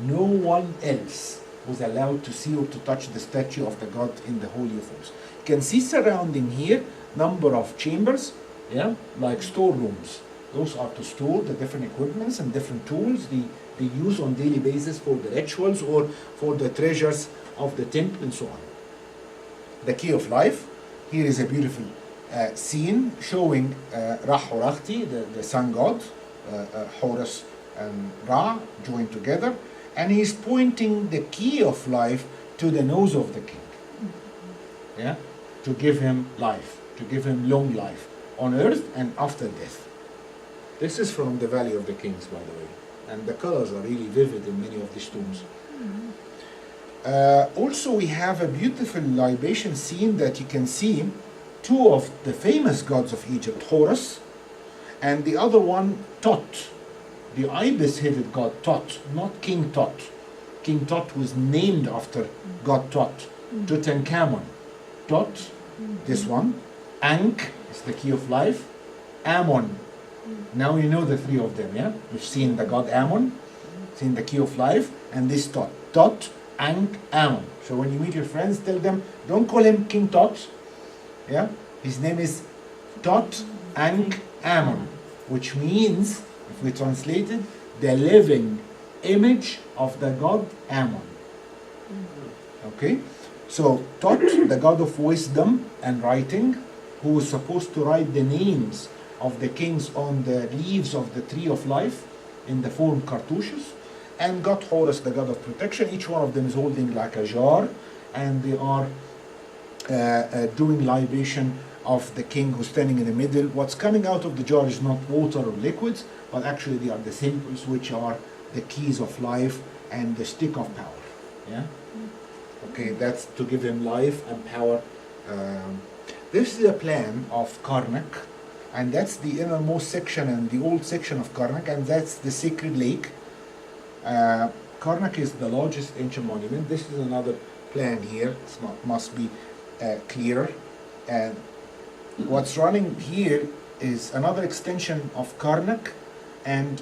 No one else was allowed to see or to touch the statue of the God in the Holy of Holies. You can see surrounding here number of chambers, yeah, like storerooms. Those are to store the different equipments and different tools they use on daily basis for the rituals or for the treasures of the temple and so on. The key of life. Here is a beautiful scene showing Ra Horakhti, the sun god, Horus and Ra joined together, and he's pointing the key of life to the nose of the king. Yeah, to give him life, to give him long life on earth and after death. This is from the Valley of the Kings, by the way, and the colors are really vivid in many of these tombs. Also, we have a beautiful libation scene that you can see two of the famous gods of Egypt, Horus, and the other one, Tot, the ibis-headed god Tot, not King Tot. King Tot was named after god Tot, Tutankhamun. Tot, this one. Ankh is the key of life. Ammon. Now you know the three of them, yeah? We've seen the god Ammon, seen the key of life, and this Tot. Tot, Ankh, Ammon. So when you meet your friends, tell them, don't call him King Tot. Yeah? His name is Tot, Ankh, Ammon, which means, if we translate it, the living image of the god Ammon. Okay? So Tot, the god of wisdom and writing, who was supposed to write the names of the kings on the leaves of the tree of life in the form cartouches, and God Horus, the god of protection. Each one of them is holding like a jar, and they are doing libation of the king who's standing in the middle. What's coming out of the jar is not water or liquids, but actually they are the symbols, which are the keys of life and the stick of power. Yeah? Okay, that's to give him life and power. This is a plan of Karnak, and that's the innermost section and the old section of Karnak, and that's the sacred lake. Karnak is the largest ancient monument. This is another plan here. It's not, must be clearer. And what's running here is another extension of Karnak, and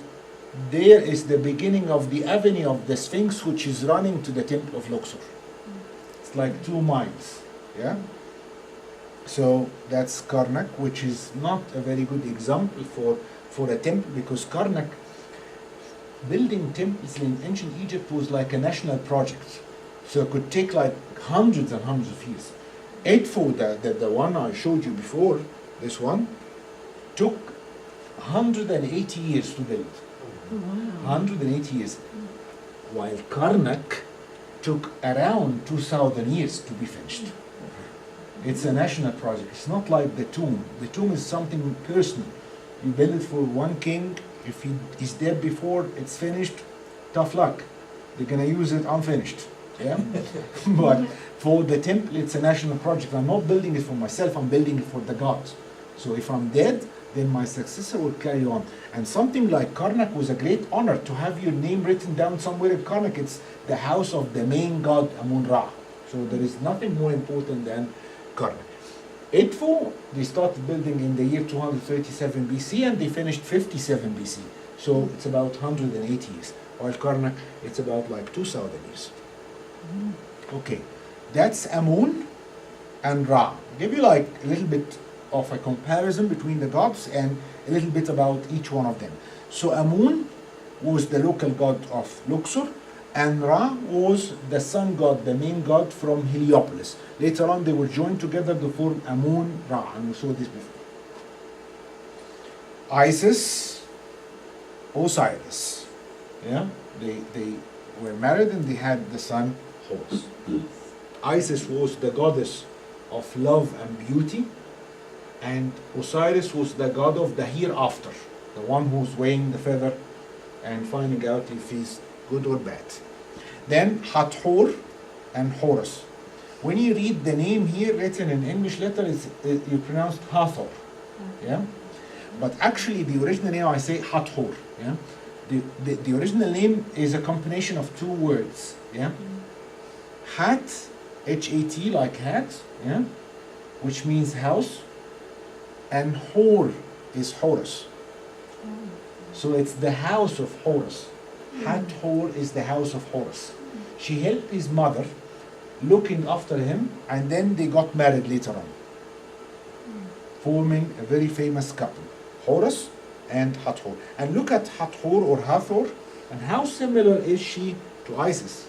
there is the beginning of the avenue of the Sphinx, which is running to the temple of Luxor. It's like 2 miles. Yeah. So that's Karnak, which is not a very good example for a temple, because Karnak, building temples in ancient Egypt was like a national project. So it could take like hundreds and hundreds of years. Edfu, the one I showed you before, this one, took 180 years to build. 180 years. While Karnak took around 2,000 years to be finished. It's a national project. It's not like the tomb. The tomb is something personal. You build it for one king. If he is dead before it's finished, tough luck. They're gonna use it unfinished. Yeah? But for the temple, it's a national project. I'm not building it for myself, I'm building it for the gods. So if I'm dead, then my successor will carry on. And something like Karnak was a great honor to have your name written down somewhere in Karnak. It's the house of the main god Amun-Ra. So there is nothing more important than Karnak. Edfu, they started building in the year 237 BC and they finished 57 BC. So it's about 180 years. While Karnak, it's about like 2,000 years. Okay, that's Amun and Ra. Give you like a little bit of a comparison between the gods and a little bit about each one of them. So Amun was the local god of Luxor, and Ra was the sun god, the main god from Heliopolis. Later on they were joined together to form Amun-Ra, and we saw this before. Isis, Osiris. Yeah, they were married and they had the son Horus. Isis was the goddess of love and beauty, and Osiris was the god of the hereafter, the one who's weighing the feather and finding out if he's good or bad. Then Hathor and Horus. When you read the name here written in English letter, you pronounce Hathor. Yeah? But actually the original name, I say Hathor. Yeah? The original name is a combination of two words. Yeah? Hat, H-A-T, like hat, yeah? Which means house, and Hor is Horus. So it's the house of Horus. Hathor is the house of Horus. She helped his mother looking after him, and then they got married later on, forming a very famous couple, Horus and Hathor. And look at Hathor or Hathor, and how similar is she to Isis?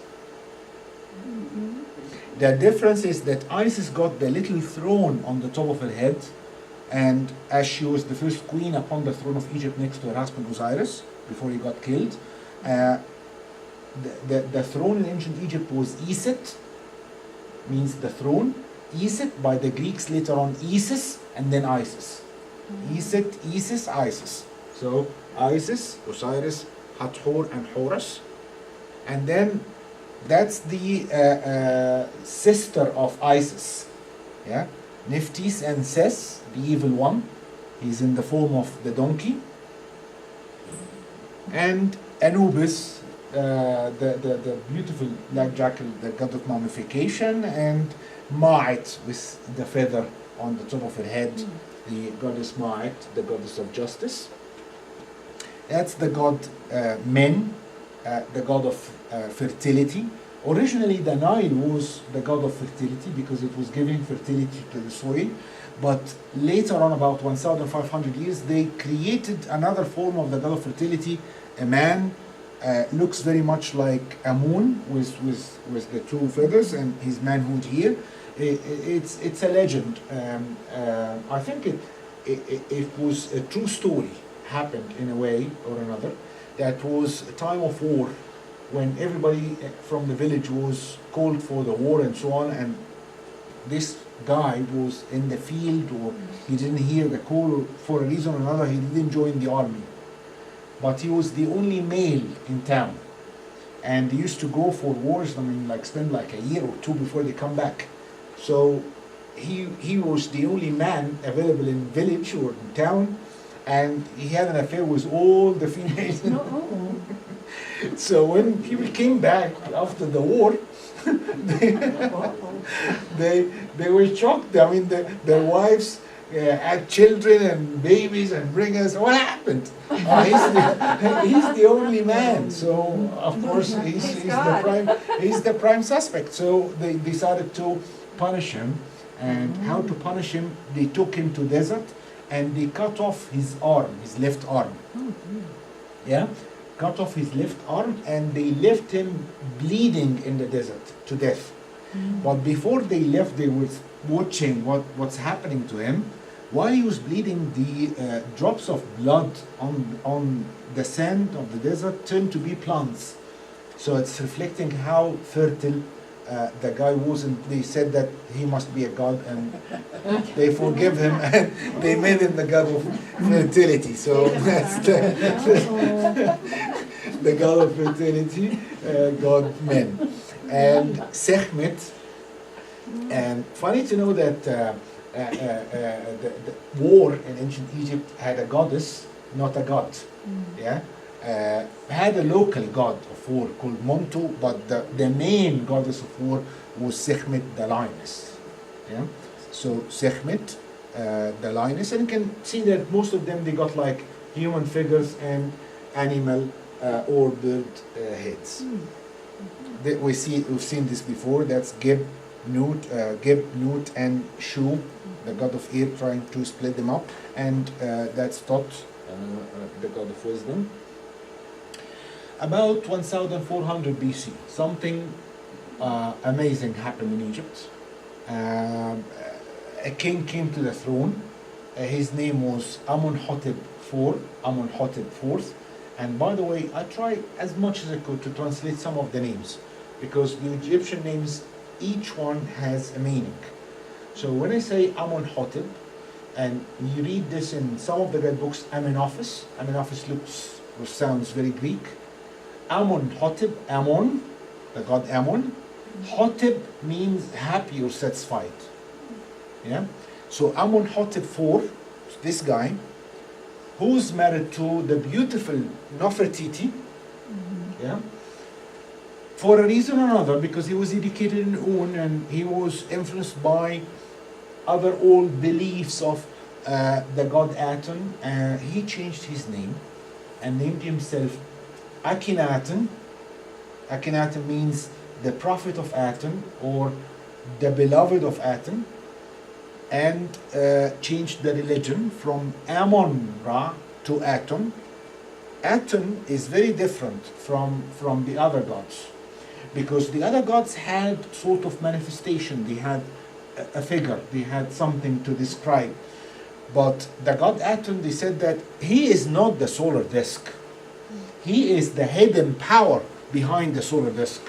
The difference is that Isis got the little throne on the top of her head, and as she was the first queen upon the throne of Egypt next to her husband Osiris, before he got killed, the throne in ancient Egypt was Iset, means the throne. Iset by the Greeks, later on Isis, and then Isis. Iset, Isis, Isis. So Isis, Osiris, Hathor, and Horus. And then that's the sister of Isis. Yeah, Nephthys and Ses, the evil one. He's in the form of the donkey. And Anubis, the beautiful black jackal, the god of mummification, and Ma'at with the feather on the top of her head, the goddess Ma'at, the goddess of justice. That's the god Men, the god of fertility. Originally the Nile was the god of fertility because it was giving fertility to the soil, but later on, about 1,500 years, they created another form of the god of fertility, a man. Looks very much like a moon with the two feathers and his manhood here. It's a legend. I think it was a true story, happened in a way or another. That was a time of war when everybody from the village was called for the war and so on, and this guy was in the field, or he didn't hear the call for a reason or another, he didn't join the army. But he was the only male in town, and they used to go for wars. I mean, like spend like a year or two before they come back. So he was the only man available in village or in town, and he had an affair with all the females. So when people came back after the war, they were shocked. I mean, their wives had children and babies and bring us. What happened? He's the only man, so of course he's the prime suspect. So they decided to punish him, and how to punish him? They took him to desert and they cut off his arm, his left arm. Yeah, cut off his left arm, and they left him bleeding in the desert to death. But before they left, they were watching what's happening to him. While he was bleeding, the drops of blood on the sand of the desert turned to be plants. So it's reflecting how fertile the guy was, and they said that he must be a god, and they forgive him, and they made him the god of fertility. So that's the god of fertility, god Men. And Sekhmet, and funny to know that the war in ancient Egypt had a goddess, not a god. Yeah, had a local god of war called Montu, but the main goddess of war was Sekhmet, the lioness. Yeah, so Sekhmet, the lioness, and you can see that most of them, they got like human figures and animal or bird heads. We've seen this before. That's Geb, Nut, and Shu, the god of air, trying to split them up, and that's Tot, the god of wisdom. About 1400 BC, something amazing happened in Egypt. A king came to the throne, his name was Amun-Hotep IV. And by the way, I tried as much as I could to translate some of the names, because the Egyptian names, each one has a meaning. So when I say Amun-Hotep, and you read this in some of the red books, Amenophis looks or sounds very Greek. Amun-Hotep, Amun, the god Amun. Hotep means happy or satisfied. Yeah. So Amun-Hotep IV, this guy, who's married to the beautiful Nefertiti, yeah, for a reason or another, because he was educated in Un and he was influenced by other old beliefs of the god Aten, he changed his name and named himself Akhenaten. Akhenaten means the prophet of Aten or the beloved of Aten, and changed the religion from Amon-Ra to Aten. Aten is very different from the other gods, because the other gods had sort of manifestation, they had a figure, they had something to describe. But the god Aten, they said that he is not the solar disk. He is the hidden power behind the solar disk.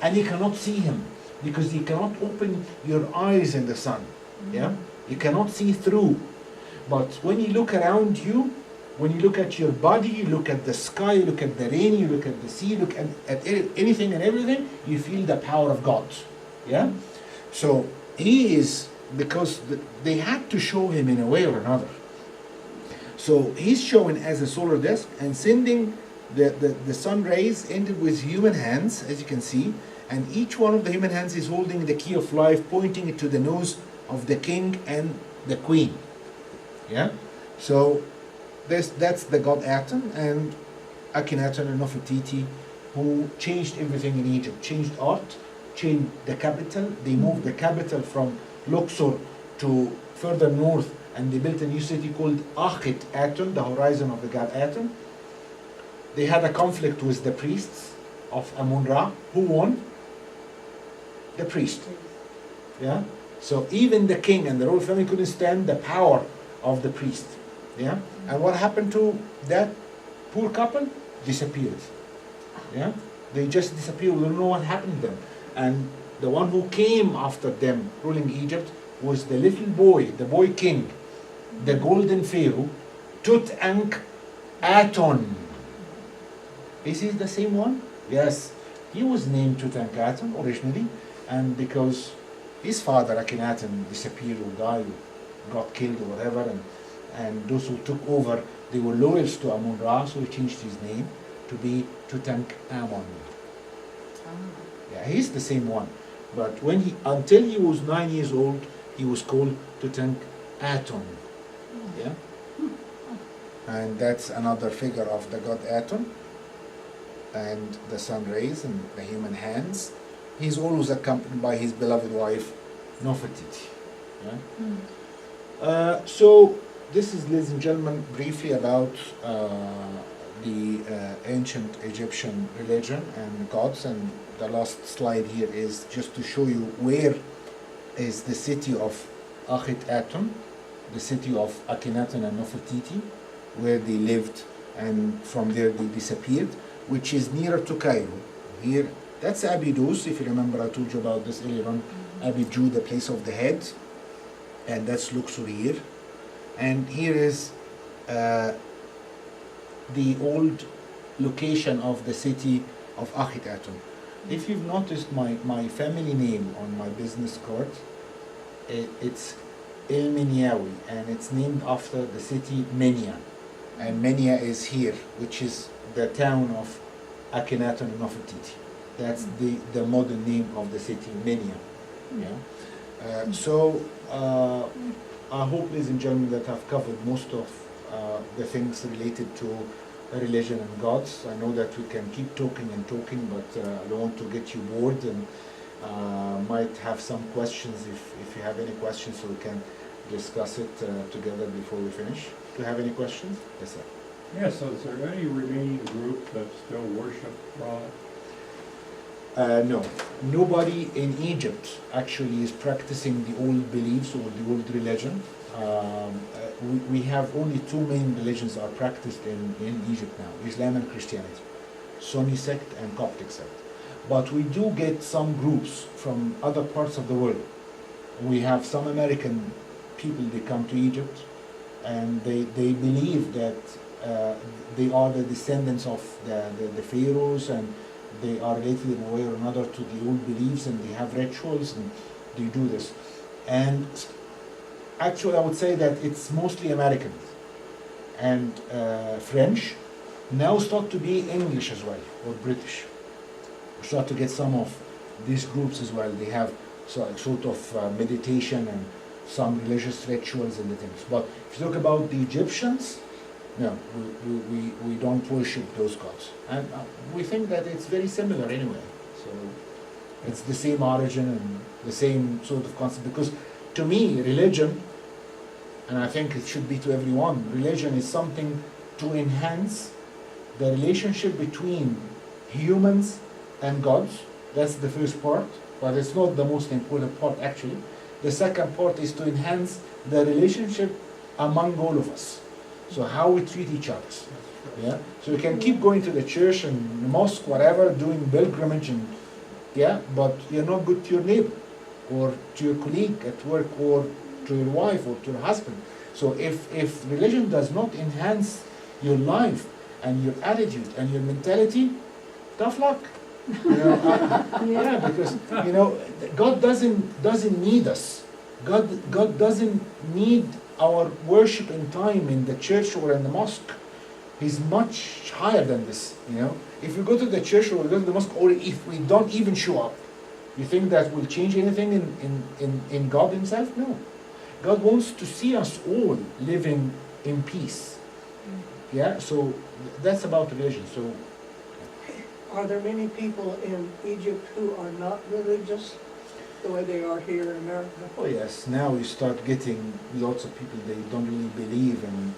And you cannot see him, because you cannot open your eyes in the sun. Yeah? You cannot see through. But when you look around you, when you look at your body, you look at the sky, you look at the rain, you look at the sea, look at anything and everything, you feel the power of God. Yeah? So he is, because they had to show him in a way or another. So he's shown as a solar disk and sending the sun rays ended with human hands, as you can see, and each one of the human hands is holding the key of life, pointing it to the nose of the king and the queen. Yeah? So that's the god Aten and Akhenaten and Nefertiti, who changed everything in Egypt, changed art, changed the capital. They moved the capital from Luxor to further north, and they built a new city called Akhet Aten, the horizon of the god Aten. They had a conflict with the priests of Amun-Ra. Who won? The priest. Yeah? So even the king and the royal family couldn't stand the power of the priest. Yeah? And what happened to that poor couple? Disappeared. Yeah? They just disappeared. We don't know what happened to them. And the one who came after them ruling Egypt was the little boy, the boy king, the golden pharaoh, Tutankhaten. Is he the same one? Yes. He was named Tutankhaten originally, and because his father Akhenaten disappeared or died or got killed or whatever, and those who took over, they were loyal to Amun-Ra, so he changed his name to be Tutankhamun. Yeah, he's the same one. But until he was 9 years old, he was called Tutankhaten. Yeah? And that's another figure of the god Aten. And the sun rays and the human hands. He's always accompanied by his beloved wife, Nefertiti. Yeah? So this is, ladies and gentlemen, briefly about the ancient Egyptian religion and gods. And the last slide here is just to show you where is the city of Akhet Aten, the city of Akhenaten and Nefertiti, where they lived, and from there they disappeared, which is nearer to Cairo. Here, that's Abydos, if you remember I told you about this earlier on. Abydos, the place of the head, and that's Luxor here. And here is the old location of the city of Akhet Aten. If you've noticed my family name on my business card, it's El.Meniawy, and it's named after the city Menia. And Menia is here, which is the town of Akhenaten and Nefertiti. That's the modern name of the city, Menia. Yeah? So I hope, ladies and gentlemen, that I've covered most of the things related to religion and gods. I know that we can keep talking and talking, but I don't want to get you bored, and might have some questions if you have any questions, so we can discuss it together before we finish. Do you have any questions? Yes, sir. Yes, so is there any remaining group that still worship Ra? No. Nobody in Egypt actually is practicing the old beliefs or the old religion. we have only two main religions are practiced in Egypt now, Islam and Christianity, Sunni sect and Coptic sect. But we do get some groups from other parts of the world. We have some American people, they come to Egypt and they believe that they are the descendants of the pharaohs, and they are related in a way or another to the old beliefs, and they have rituals and they do this. And actually I would say that it's mostly Americans and French, now start to be English as well, or British. We start to get some of these groups as well. They have sort of meditation and some religious rituals and the things. But if you talk about the Egyptians, no, we don't worship those gods. And we think that it's very similar anyway. So it's the same origin and the same sort of concept. Because to me, religion, and I think it should be to everyone, religion is something to enhance the relationship between humans and gods. That's the first part, but it's not the most important part actually. The second part is to enhance the relationship among all of us. So how we treat each other. Yeah. So you can keep going to the church and the mosque, whatever, doing pilgrimage, and yeah, but you're not good to your neighbor, or to your colleague at work, or to your wife, or to your husband. So if religion does not enhance your life and your attitude and your mentality, tough luck. You know, yeah, because you know God doesn't need us. God doesn't need our worship and time in the church or in the mosque. He's much higher than this. You know, if we go to the church or we go to the mosque, or if we don't even show up, you think that will change anything in God Himself? No. God wants to see us all living in peace. Yeah. So that's about religion. So. Are there many people in Egypt who are not religious the way they are here in America? Oh yes, now you start getting lots of people, they don't really believe in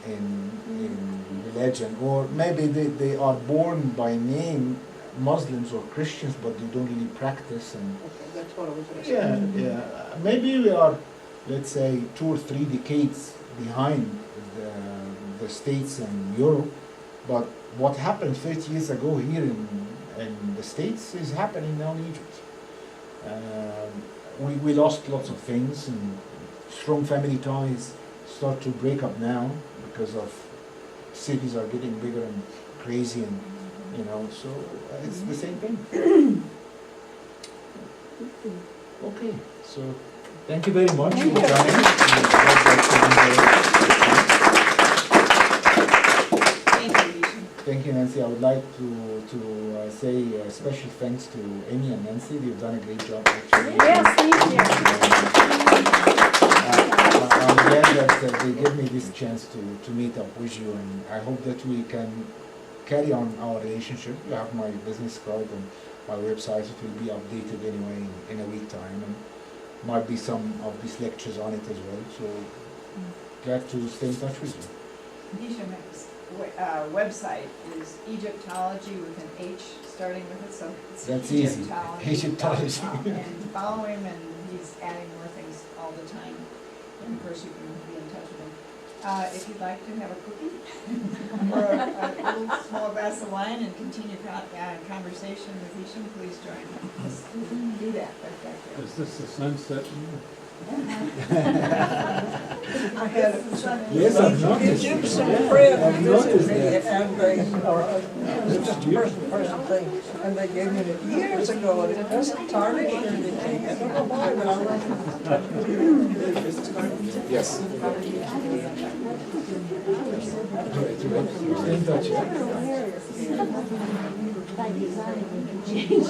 religion, or maybe they are born by name Muslims or Christians, but they don't really practice. And Okay, that's what I was asking. yeah, maybe we are, let's say, 2 or 3 decades behind the States and Europe, but what happened 30 years ago here in the States is happening now in Egypt. We lost lots of things, and strong family ties start to break up now because of cities are getting bigger and crazy, and you know, so it's the same thing. Okay, so thank you very much for coming. Thank you, Nancy. I would like to say special thanks to Amy and Nancy. They've done a great job, actually. Yes, thank you. I'm glad that they gave me this chance to meet up with you, and I hope that we can carry on our relationship. You have my business card and my website. It will be updated anyway in a week time, and might be some of these lectures on it as well. So glad to stay in touch with you. Hisham's website is Egyptology with an H starting with it, so it's That's easy. Egyptology. Egyptology. And follow him, and he's adding more things all the time. And of course, you can be in touch with him. If you'd like to have a cookie or a little small glass of wine and continue conversation with Hisham, please join us. Do that right back there. Is this the sunset? I had Yes, I've noticed. Egyptian Yeah, friend I've visit noticed me, that. and they, it was just a person thing, and they gave me it years ago, and it doesn't tarnish or anything. I don't know why, but I love it. Yes. Stay in touch. By design, it changes.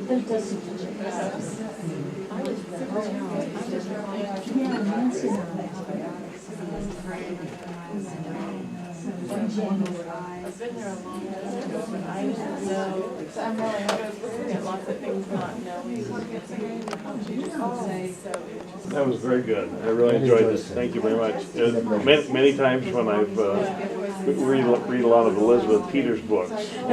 But it doesn't change. Yeah, Nancy and I've been there a long time ago, but I didn't know, I'm really looking at lots of things not knowing. She just would say, so it was That was very good. I really enjoyed this. Thank you very much. Many times when I've read a lot of Elizabeth Peters books on Egypt.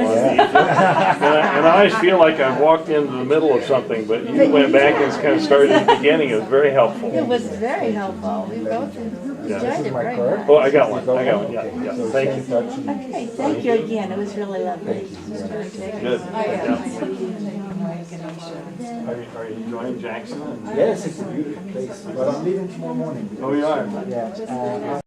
And I always feel like I've walked into the middle of something, but you went back and kind of started at the beginning. It was very helpful. It was very helpful. We both enjoyed it very much. Oh, I got one. Yeah. Thank you. Okay, thank you again. It was really lovely. Good. Yeah. Are you enjoying Jackson? Yes, it's a beautiful place. But I'm leaving tomorrow morning. Oh, you are? Yeah.